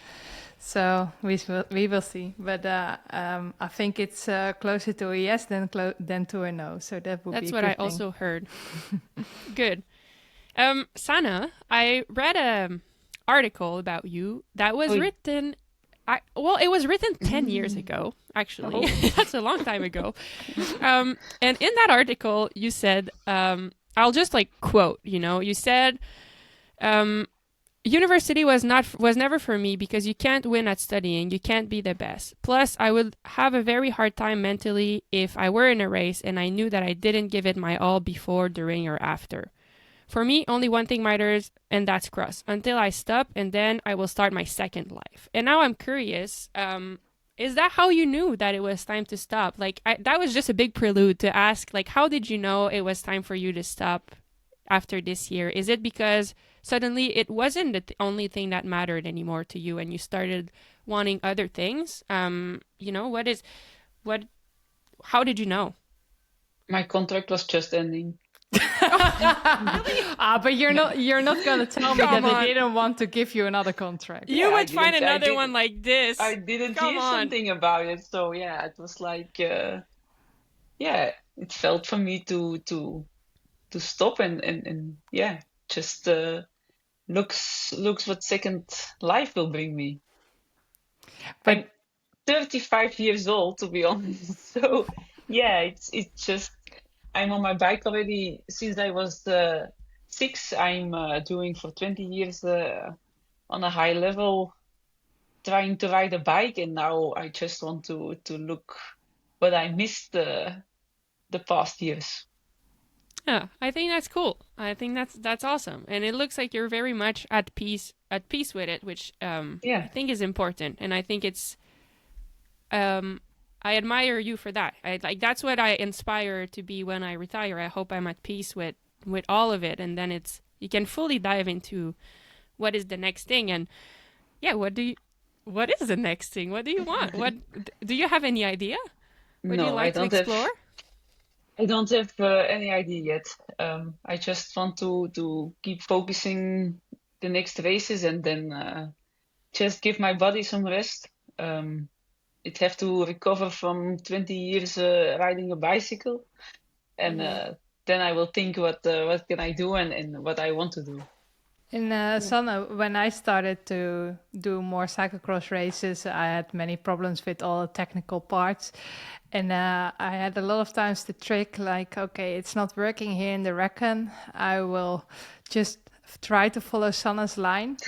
So we will see. But I think it's closer to a yes than to a no. So that would be a good thing. That's what I also heard. Good. Sanne, I read an article about you that was written... it was written 10 years ago, actually. Oh. That's a long time ago. And in that article, you said, I'll just quote, you said, university was never for me because you can't win at studying. You can't be the best. Plus, I would have a very hard time mentally if I were in a race and I knew that I didn't give it my all before, during, or after. For me, only one thing matters, and that's cross, until I stop, and then I will start my second life. And now I'm curious, is that how you knew that it was time to stop? That was just a big prelude to ask, how did you know it was time for you to stop after this year? Is it because suddenly it wasn't the only thing that mattered anymore to you, and you started wanting other things? How did you know? My contract was just ending. But you're not gonna tell me that they didn't want to give you another contract. You would find another one like this. I didn't hear something about it, so it was it felt for me to stop and yeah, just looks what second life will bring me. But I'm 35 years old, to be honest. So yeah, it's just I'm on my bike already since I was 6. I'm doing for 20 years on a high level, trying to ride a bike, and now I just want to look what I missed the past years. Yeah, I think that's cool. I think that's awesome, and it looks like you're very much at peace with it, which I Yeah. think is important. And I think it's I admire you for that. I like that's what I inspire to be when I retire. I hope I'm at peace with all of it, and then it's you can fully dive into what is the next thing. And yeah, what is the next thing? What do you want? What do you have any idea? What do you No, like to explore? I don't have any idea yet. I just want to keep focusing the next races and then just give my body some rest. It have to recover from 20 years riding a bicycle, and then I will think what can I do and what I want to do. in Sanne, when I started to do more cyclocross races, I had many problems with all the technical parts. And I had a lot of times the trick like, okay, it's not working here in the reckon. I will just try to follow Sanne's line.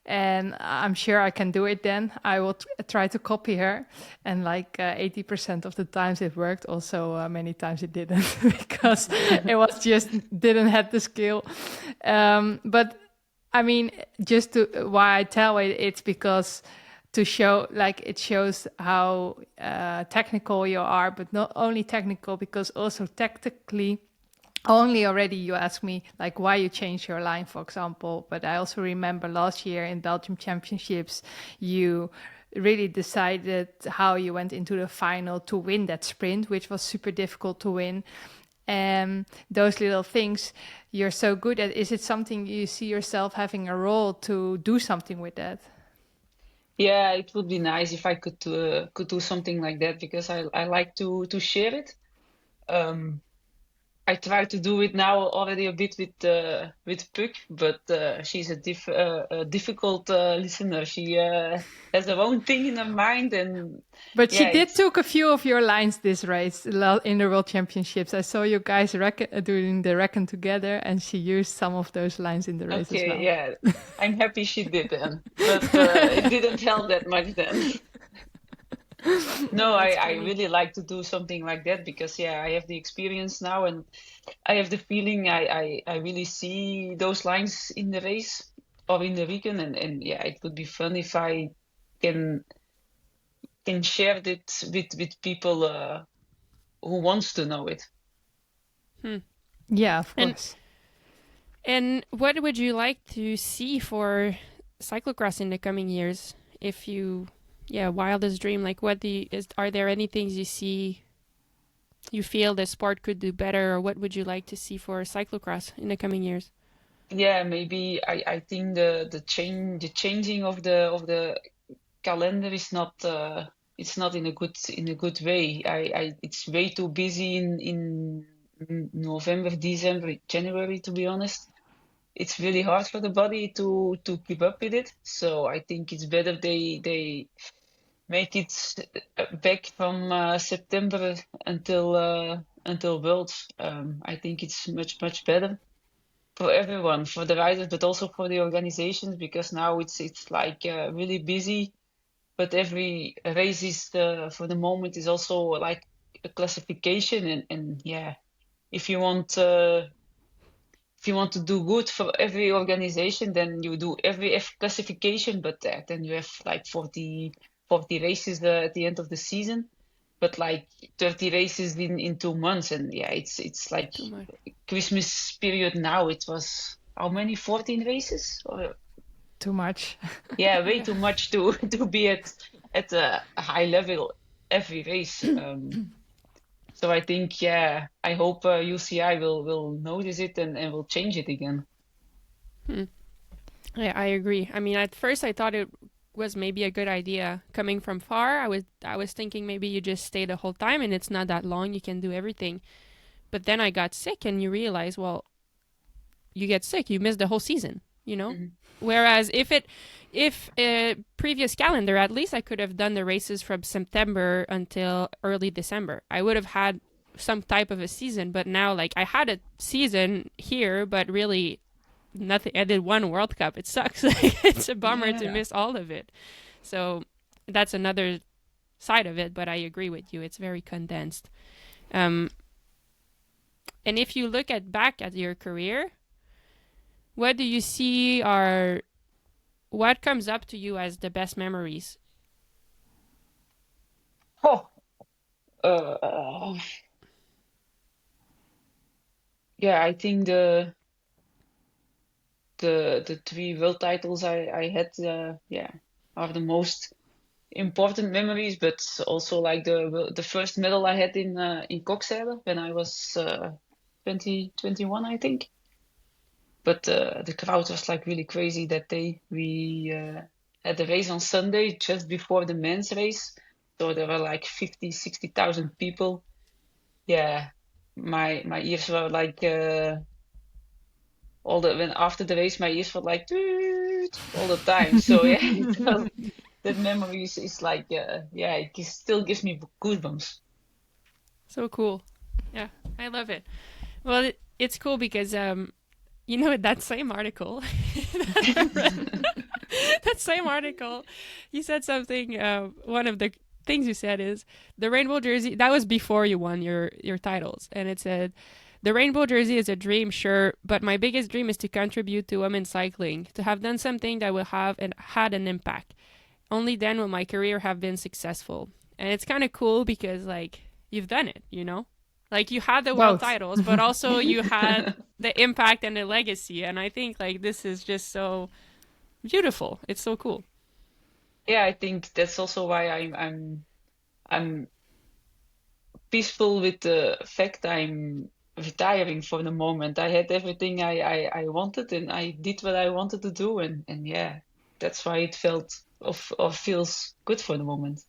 And I'm sure I can do it then. I will try to copy her. And like 80% of the times it worked. Also, many times it didn't because it was just didn't have the skill. But I mean, just to why I tell it, it's because to show, like, it shows how technical you are, but not only technical, because also tactically. Only already you asked me like why you changed your line, for example. But I also remember last year in Belgian Championships, you really decided how you went into the final to win that sprint, which was super difficult to win. And those little things you're so good at. Is it something you see yourself having a role to do something with that? Yeah, it would be nice if I could do something like that because I like to share it. Um, I try to do it now already a bit with Puck, but she's a difficult listener. She has her own thing in her mind, and But she yeah, did it's took a few of your lines this race in the World Championships. I saw you guys doing the reckon together, and she used some of those lines in the race as okay. well. Yeah, I'm happy she did then, but it didn't help that much then. No, That's I funny. really like to do something like that because yeah, I have the experience now and I have the feeling I really see those lines in the race or in the weekend and yeah, it would be fun if I can share it with people who wants to know it. Hmm. Yeah, of And course. and what would you like to see for cyclocross in the coming years? If you, yeah, wildest dream. Like, are there any things you see, you feel the sport could do better, or what would you like to see for cyclocross in the coming years? Yeah, maybe I think the changing of the calendar is not it's not in a good way. I it's way too busy in November, December, January to be honest. It's really hard for the body to keep up with it. So I think it's better they make it back from September until Worlds. I think it's much better for everyone, for the riders, but also for the organizations because now it's like really busy. But every race is for the moment is also like a classification and yeah, if you want uh, if you want to do good for every organization, then you do every classification, but then you have like 40 races at the end of the season, but like 30 races in 2 months. And yeah, it's like Too much. Christmas period now. It was how many? 14 races? Or, Too much. yeah, way Yeah. too much to to be at a high level every race. So I think, yeah, I hope UCI will notice it and will change it again. Hmm. Yeah, I agree. I mean, at first I thought it was maybe a good idea coming from far. I was thinking maybe you just stay the whole time and it's not that long. You can do everything. But then I got sick, and you realize, well, you get sick, you miss the whole season, you know? Whereas if previous calendar, at least I could have done the races from September until early December. I would have had some type of a season, but now like I had a season here, but really nothing. I did one World Cup. It sucks. It's a bummer to miss all of it. So that's another side of it, but I agree with you. It's very condensed. And if you look back at your career, what do you see what comes up to you as the best memories? Yeah, I think the 3 world titles I had, are the most important memories. But also like the first medal I had in cocksaber when I was 21, I think. But the crowd was like really crazy that day. We had the race on Sunday just before the men's race, so there were like 60,000 people. Yeah, my ears were like after the race my ears were like "Toot" all the time. So yeah, that memory is like it still gives me goosebumps. So cool. Yeah, I love it. Well, it's cool because you know, that same article that I read, that same article, you said something, one of the things you said is the rainbow jersey, that was before you won your titles, and it said, the rainbow jersey is a dream, sure, but my biggest dream is to contribute to women's cycling, to have done something that will have and had an impact. Only then will my career have been successful. And it's kind of cool because, like, you've done it, you know? Like, you had the world titles, but also you had the impact and the legacy. And I think, like, this is just so beautiful. It's so cool. Yeah, I think that's also why I'm peaceful with the fact I'm retiring for the moment. I had everything I wanted, and I did what I wanted to do, and yeah, that's why it feels good for the moment.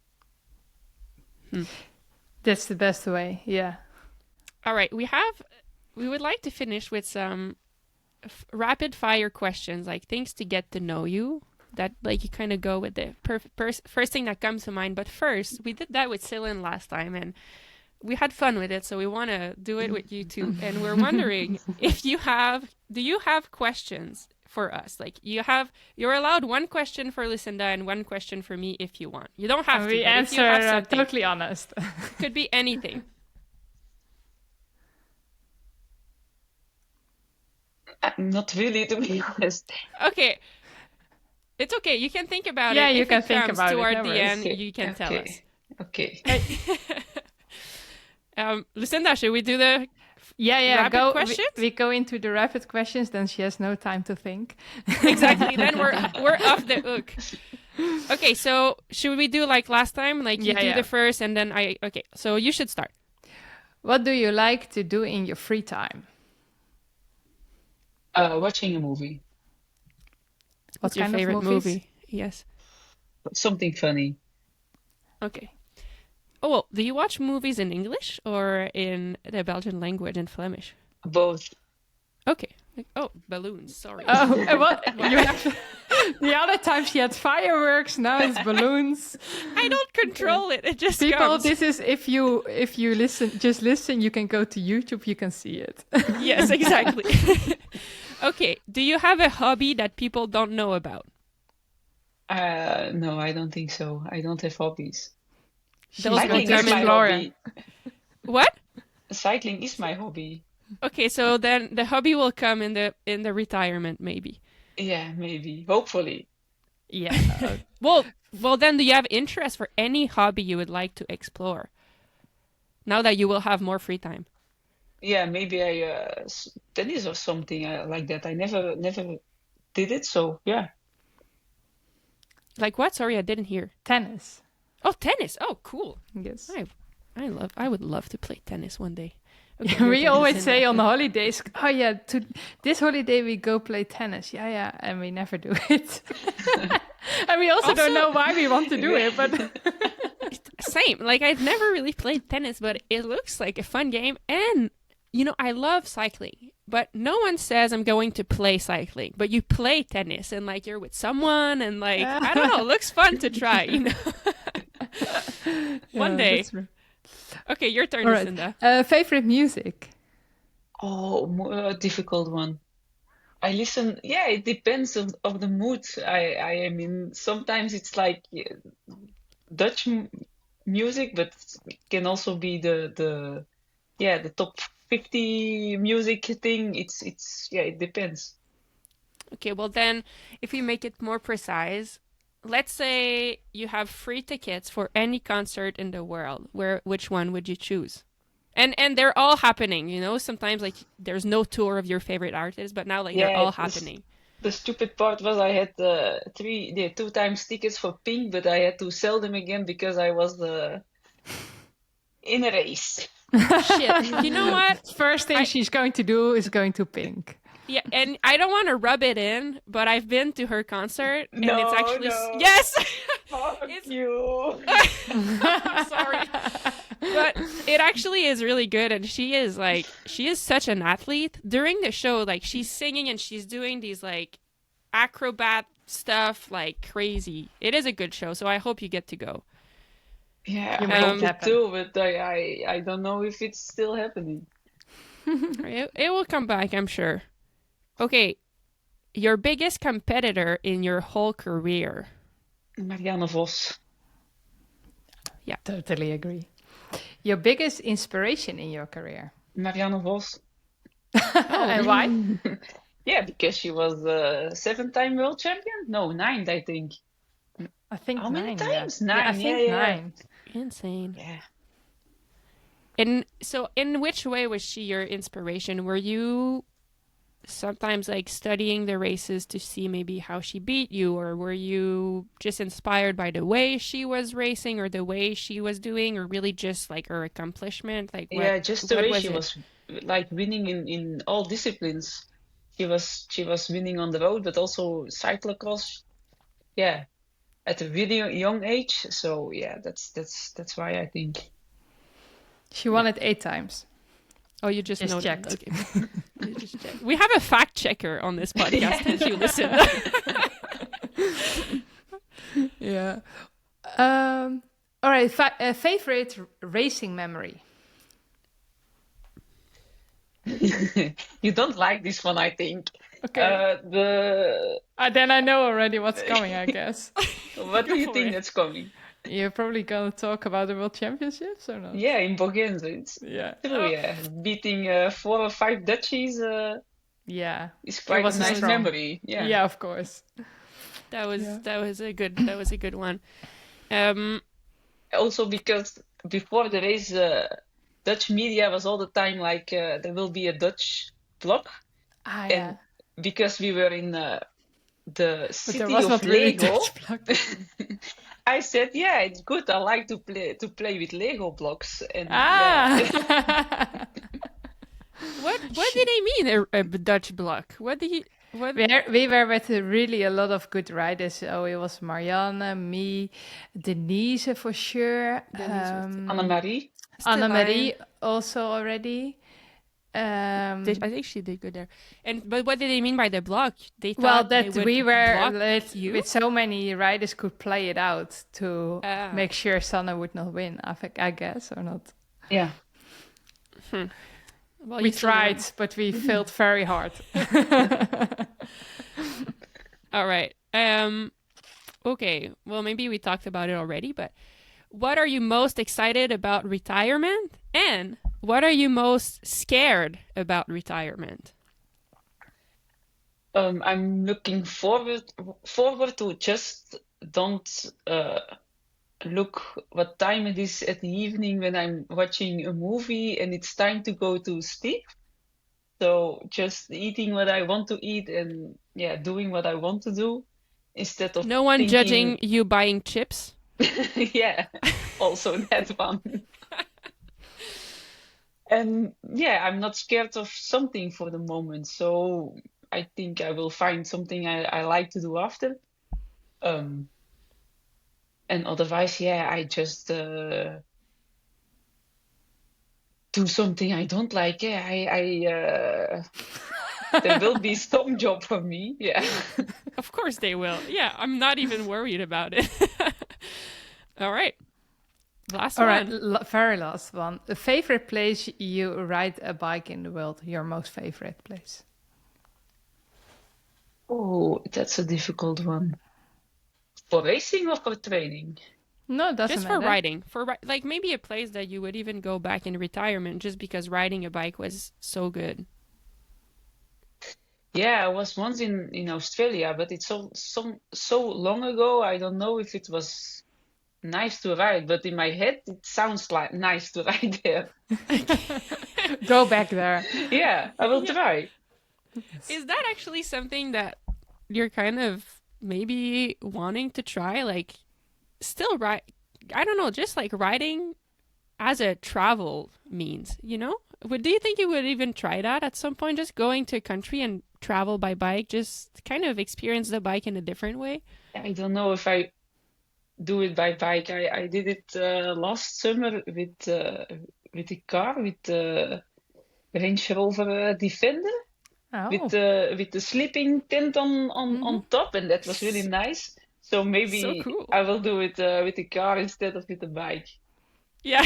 That's the best way, yeah. All right, we would like to finish with some rapid fire questions, like things to get to know you, that like you kind of go with the first thing that comes to mind. But first, we did that with Celine last time, and we had fun with it, so we want to do it with you too. And we're wondering if do you have questions for us? Like you're allowed one question for Lucinda and one question for me if you want. You don't have to. We answer totally honest. Could be anything. Not really, to be honest. Okay. It's okay. You can think about it. Yeah, you if can it think comes about it. toward No the worries. end, you can tell us. Okay. Lucinda, should we do the rapid questions? We go into the rapid questions, then she has no time to think. Exactly. Then we're off the hook. Okay, so should we do like last time? Like you do the first and then okay, so you should start. What do you like to do in your free time? Watching a movie. What's your favorite movie? Yes. Something funny. Okay. Oh, well, do you watch movies in English or in the Belgian language in Flemish? Both. Okay. Oh, balloons. Sorry. Oh, what? You have, the other time she had fireworks. Now it's balloons. I don't control it. It just people. comes. This is if you listen. You can go to YouTube. You can see it. Yes, exactly. Okay. Do you have a hobby that people don't know about? No, I don't think so. I don't have hobbies. Cycling is my hobby. What? Cycling is my hobby. Okay, so then the hobby will come in the retirement, maybe. Yeah, maybe. Hopefully. Yeah. Well, then do you have interest for any hobby you would like to explore? Now that you will have more free time. Yeah, maybe tennis or something like that. I never did it, so yeah. Like what? Sorry, I didn't hear. Tennis. Oh, tennis. Oh, cool. Yes. I would love to play tennis one day. Okay, we always say on the holidays, oh yeah, this holiday we go play tennis. Yeah, and we never do it. And we also don't know why we want to do it, but same. Like I've never really played tennis, but it looks like a fun game, and I love cycling, but no one says I'm going to play cycling. But you play tennis and like you're with someone and like, I don't know, it looks fun to try, One day. That's right. Okay, your turn, All right. Lucinda. Favorite music? A difficult one. I listen, yeah, it depends of the mood I am in. Sometimes it's like Dutch music, but it can also be the top 50 music thing. It's yeah, it depends. Okay, well then, if we make it more precise, let's say you have free tickets for any concert in the world. Which one would you choose? And they're all happening, Sometimes like there's no tour of your favorite artist, but now like they're Yeah, all happening. the stupid part was I had two times tickets for Pink, but I had to sell them again because I was in a race. Shit. You know what? First thing she's going to do is going to Pink. Yeah, and I don't want to rub it in, but I've been to her concert, and No, it's actually no. yes. Fuck It's- you. I'm sorry, but it actually is really good, and she is such an athlete. During the show, like she's singing and she's doing these like acrobat stuff like crazy. It is a good show, so I hope you get to go. Yeah, You I make it hope it happen. too, but I don't know if it's still happening. It will come back, I'm sure. Okay, your biggest competitor in your whole career. Marianne Vos. Totally agree. Your biggest inspiration in your career? Marianne Vos. And why? Yeah, because she was a 7-time world champion. No, 9th, I think. I think How many 9. times? Yeah. 9. I think yeah. 9. Insane. Yeah. And so, in which way was she your inspiration? Were you sometimes like studying the races to see maybe how she beat you, or were you just inspired by the way she was racing or the way she was doing, or really just like her accomplishment? Like Yeah, just the what way was she it? was like winning in all disciplines. She was winning on the road, but also cyclocross. Yeah, at a really young age. So yeah, that's why I think. She won it 8 times. Oh, you just Just know. checked. Okay. You just checked. We have a fact checker on this podcast. Thank you, listen. Yeah. All right. Favorite racing memory? You don't like this one, I think. Okay. Then I know already what's coming, I guess. What do you for think it. that's coming? You're probably going to talk about the World Championships or not? Yeah, in Bogense, it's Yeah. true. Yeah, beating 4 or 5 Dutchies Yeah. is quite was a nice strong. memory. Yeah. Yeah, of course. that was Yeah. that was a good one. Also because before the race, Dutch media was all the time like there will be a Dutch block, Ah, and yeah. because we were in the But city there was of not really Lego, Dutch block. I said, yeah, it's good. I like to play with Lego blocks, and yeah. Ah! What did they mean a Dutch block? What? We were with really a lot of good riders. So it was Marianne, me, Denise for sure, Annemarie. Annemarie also already. I think she did good there. But what did they mean by the block? They thought Well, they that would we were block you? with so many riders could play it out to Ah. make sure Sanne would not win. I guess or not. Yeah. Well, We you still tried, won. but we failed very hard. All right. Okay. Well, maybe we talked about it already, but what are you most excited about retirement? And what are you most scared about retirement? I'm looking forward to just don't look what time it is at the evening when I'm watching a movie and it's time to go to sleep. So just eating what I want to eat and yeah, doing what I want to do instead of No one thinking, judging you buying chips? yeah, also that one. And yeah, I'm not scared of something for the moment. So I think I will find something I like to do after. And otherwise, yeah, I just do something I don't like. Yeah, there will be some job for me. Yeah. Of course they will. Yeah, I'm not even worried about it. All right. Last All right, one. very last one. The favorite place you ride a bike in the world? Your most favorite place? Oh, that's a difficult one. For racing or for training? No, it doesn't Just for matter. riding. Like maybe a place that you would even go back in retirement just because riding a bike was so good. Yeah, I was once in Australia, but it's so long ago. I don't know if it was nice to ride, but in my head it sounds like nice to ride there. Go back there. Yeah, I will Yeah. try. Is that actually something that you're kind of maybe wanting to try? Like, still ride? I don't know, just like riding as a travel means, you know? Do you think you would even try that at some point? Just going to a country and travel by bike, just kind of experience the bike in a different way? I don't know if I do it by bike. I did it last summer with a car with the Range Rover Defender with Oh, the sleeping tent on top, and that was really nice. So So maybe cool. I will do it with the car instead of with the bike. Yeah.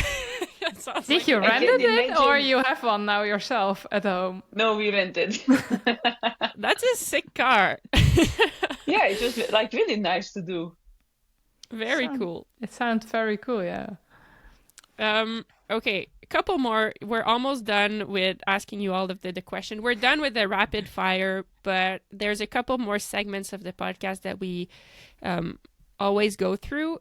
That sounds did like you a- I rent can it or imagine. you have one now yourself at home? No, we rented. That's a sick car. Yeah, it was like really nice to do. Very cool. It sounds very cool, yeah. Okay, a couple more. We're almost done with asking you all of the question. We're done with the rapid fire, but there's a couple more segments of the podcast that we always go through.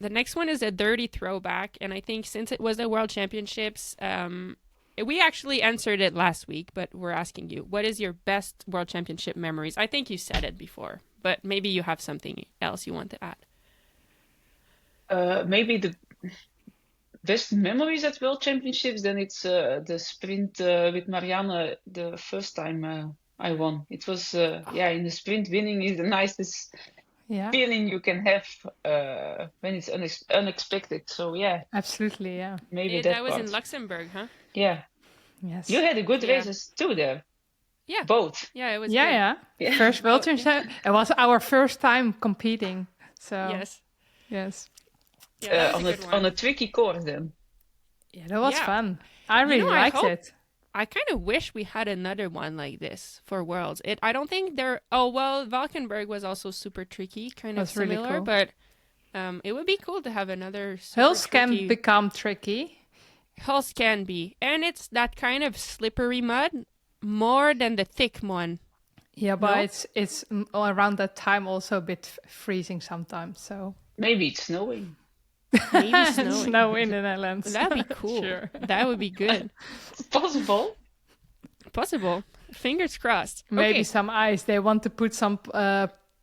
The next one is a dirty throwback, and I think since it was the World Championships, we actually answered it last week, but we're asking you, what is your best World Championship memories? I think you said it before, but maybe you have something else you want to add. Maybe the best memories at World Championships, then it's the sprint with Marianne the first time I won. It was, yeah, in the sprint winning is the nicest Yeah, feeling you can have when it's unexpected. So, yeah, absolutely, yeah. maybe That that was in part. Luxembourg, huh? Yeah. Yes. You had a good Yeah. races too there. Yeah. Both. Yeah, it was Yeah, good. yeah. Yeah. First World Championship. It was our first time competing. So, Yes. yes. Yeah, that was on a good one. on a tricky course then. Yeah, that was Yeah. fun. I really know, I liked hope- it. I kind of wish we had another one like this for Worlds. I don't think they're. Oh well, Valkenburg was also super tricky, kind of Was really similar, cool. but it would be cool to have another. Super Hills can tricky... become tricky. Hills can be, and it's that kind of slippery mud more than the thick one. Yeah, but No? it's around that time also a bit freezing sometimes. So Maybe it's snowing. Maybe snowing. snow in the Netherlands. That'd be cool. Sure. That would be good. It's possible. Possible. Fingers crossed. Maybe Okay. some ice. They want to put some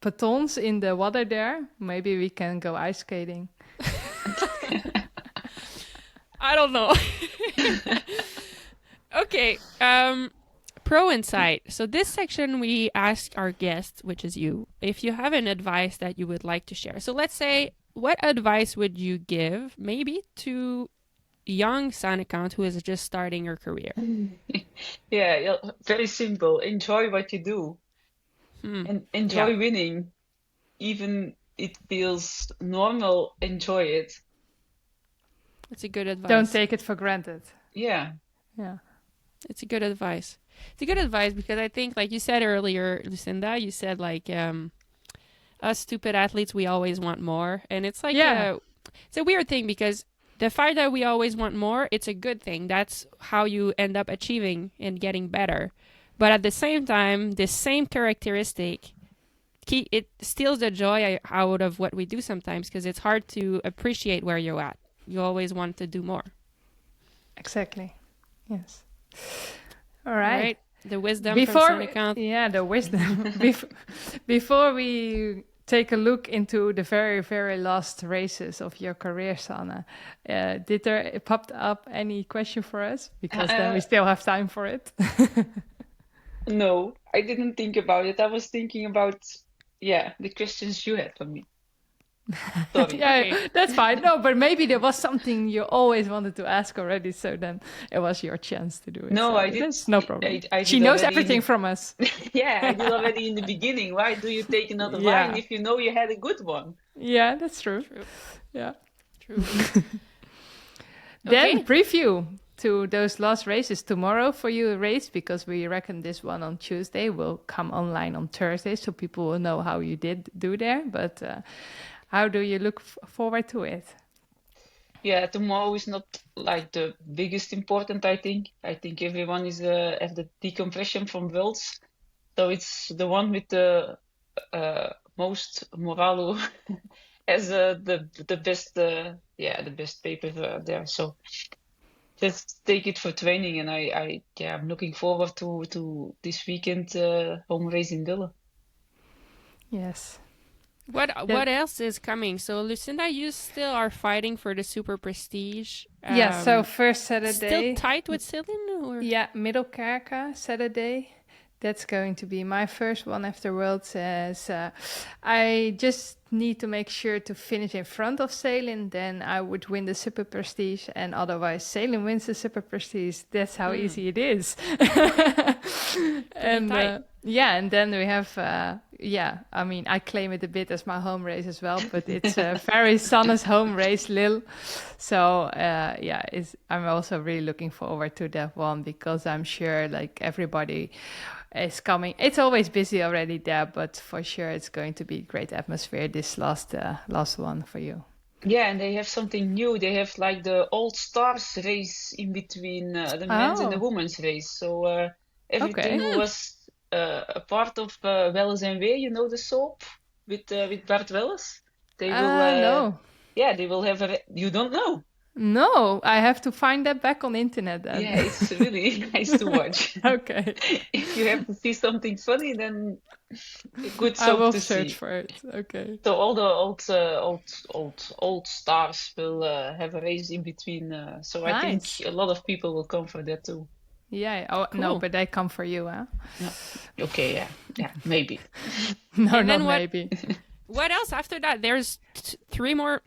batons in the water there. Maybe we can go ice skating. I don't know. Okay. Pro insight. So this section we ask our guests, which is you, if you have an advice that you would like to share. So let's say, what advice would you give maybe to young Sanne Cant who is just starting her career? Yeah, very simple. Enjoy what you do and enjoy Yeah. winning. Even it feels normal, enjoy it. It's a good advice. Don't take it for granted. Yeah. Yeah. It's a good advice. It's a good advice because I think, like you said earlier, Lucinda, you said like us stupid athletes, we always want more, and it's like Yeah. it's a weird thing because the fact that we always want more, it's a good thing. That's how you end up achieving and getting better. But at the same time, this same characteristic, it steals the joy out of what we do sometimes because it's hard to appreciate where you're at. You always want to do more. Exactly. Yes. All right. The wisdom Before from Sanne Cant. yeah, the wisdom. Before we take a look into the very, very last races of your career, Sanne, did there popped up any question for us? Because then we still have time for it. No, I didn't think about it. I was thinking about, yeah, the questions you had for me. Sorry. Yeah, Okay. that's fine. No, but maybe there was something you always wanted to ask already, so then it was your chance to do it. No, So I did. that's no problem. I She did knows already everything from us. yeah, I did already in the beginning. Why do you take another wine Yeah. if you know you had a good one? Yeah, that's true. True. Yeah. True. Then Okay. preview to those last races tomorrow for you a race, because we reckon this one on Tuesday will come online on Thursday, so people will know how you did do there. But how do you look forward to it? Yeah, tomorrow is not like the biggest important, I think. I think everyone is have the decompression from Worlds. So it's the one with the most morale as the best the best paper there. So just take it for training, and I'm looking forward to this weekend home race in Dille. Yes. What else is coming? So Lucinda, you still are fighting for the Super Prestige. Yeah, so first Saturday. Still tight with Celine? Or? Yeah, Middelkerke, Saturday. That's going to be my first one after Worlds. I just need to make sure to finish in front of Celine, then I would win the Super Prestige, and otherwise Celine wins the Super Prestige. That's how easy it is. And tight. yeah, and then we have, I mean, I claim it a bit as my home race as well, but it's very Sanne's home race, Lille. So I'm also really looking forward to that one, because I'm sure like everybody is coming. It's always busy already there, but for sure it's going to be great atmosphere this last one for you. Yeah, and they have something new. They have like the All Stars race in between the men's and the women's race. So everything who was a part of Welles and Wee, you know, the soap with Bart Welles, they will. No. Yeah, they will have a. You don't know. No, I have to find that back on internet then. Yeah, it's really nice to watch. Okay. If you have to see something funny, then good I soap will to search see. for it. Okay. So all the old stars will have a race in between. So I think Nice. a lot of people will come for that too. Yeah. Oh no, Cool. but they come for you, huh? Yeah. Okay, yeah, maybe. No, And not then what- maybe. What else after that? There's three more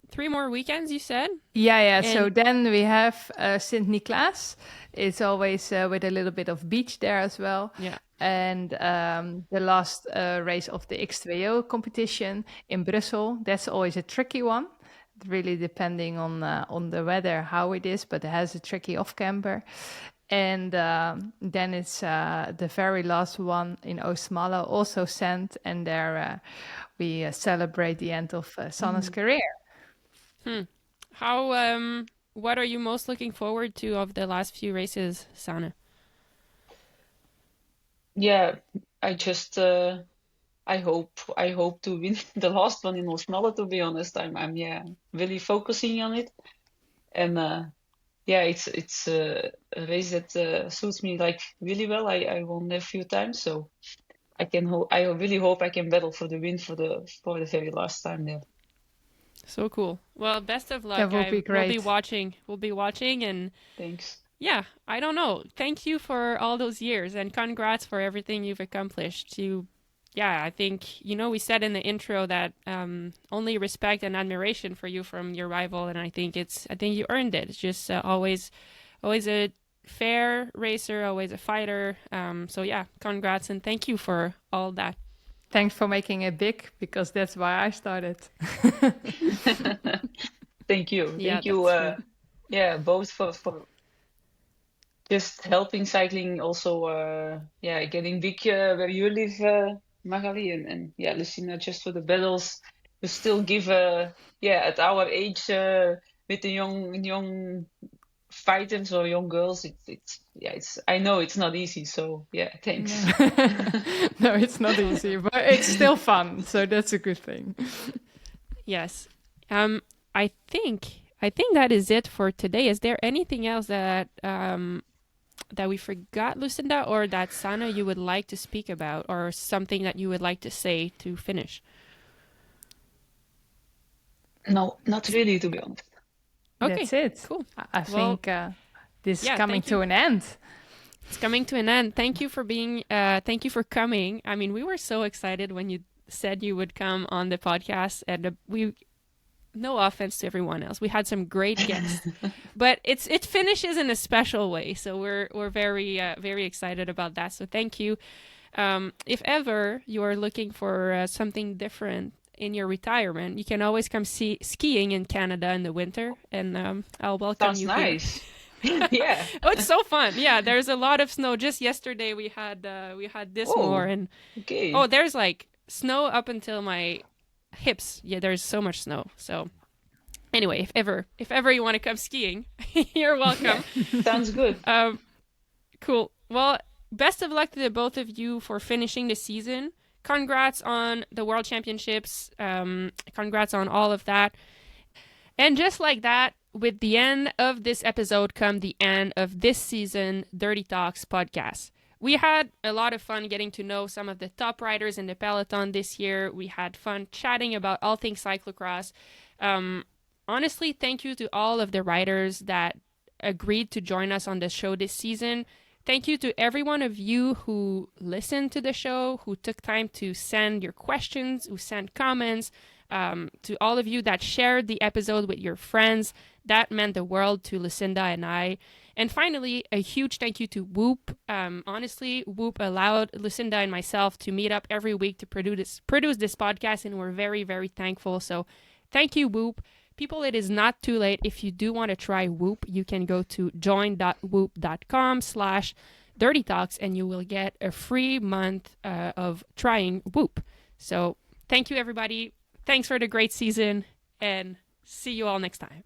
weekends, you said? Yeah. So And- then we have Sint Niklaas. It's always with a little bit of beach there as well. Yeah. And the last race of the X2O competition in Brussels. That's always a tricky one, really depending on the weather, how it is, but it has a tricky off-camber. And then it's the very last one in Oostmalle, also sand, and there we celebrate the end of Sanne's career. How what are you most looking forward to of the last few races, Sanne? Yeah, I just I hope to win the last one in Oostmalle. To be honest, I'm really focusing on it, and it's a race that suits me like really well. I won a few times, so I really hope I can battle for the win for the very last time there. So cool. Well, best of luck. That will be great. We'll be watching, and Thanks. yeah, I don't know. Thank you for all those years, and congrats for everything you've accomplished. I think, we said in the intro that only respect and admiration for you from your rival, and I think you earned it. It's just always a fair racer, always a fighter. So yeah, congrats, and thank you for all that. Thanks for making it big, because that's why I started. Thank you. Yeah, Thank you. that's Both for just helping cycling, also getting big where you live, Maghalie and Lucinda, just for the battles. You still give at our age with the young fighters or young girls, it's I know it's not easy, so yeah, thanks. No, it's not easy, but it's still fun, so that's a good thing. Yes. I think that is it for today. Is there anything else that we forgot, Lucinda, or that Sanne you would like to speak about, or something that you would like to say to finish? No, not really, to be honest. Okay, That's it. cool. I Well, think this is coming thank you. to an end. It's coming to an end. Thank you for thank you for coming. I mean, we were so excited when you said you would come on the podcast, and no offense to everyone else. We had some great guests, but it finishes in a special way. So we're very excited about that. So thank you. If ever you are looking for something different in your retirement, you can always come skiing in Canada in the winter, and I'll welcome Sounds you nice. here. Yeah. Oh, it's so fun. Yeah, there's a lot of snow. Just yesterday we had this more, and Okay. there's like snow up until my hips. Yeah, there's so much snow. So anyway, if ever you want to come skiing, you're welcome. Sounds good. Cool. Well, best of luck to the both of you for finishing the season. Congrats on the World Championships. Congrats on all of that. And just like that, with the end of this episode come the end of this season Dirty Talks podcast. We had a lot of fun getting to know some of the top riders in the peloton this year. We had fun chatting about all things cyclocross. Honestly, thank you to all of the riders that agreed to join us on the show this season. Thank you to every one of you who listened to the show, who took time to send your questions, who sent comments, to all of you that shared the episode with your friends. That meant the world to Lucinda and I. And finally, a huge thank you to Whoop. Honestly, Whoop allowed Lucinda and myself to meet up every week to produce this podcast, and we're very, very thankful. So thank you, Whoop. People, it is not too late. If you do want to try Whoop, you can go to join.whoop.com/dirtytalks and you will get a free month of trying Whoop. So thank you, everybody. Thanks for the great season, and see you all next time.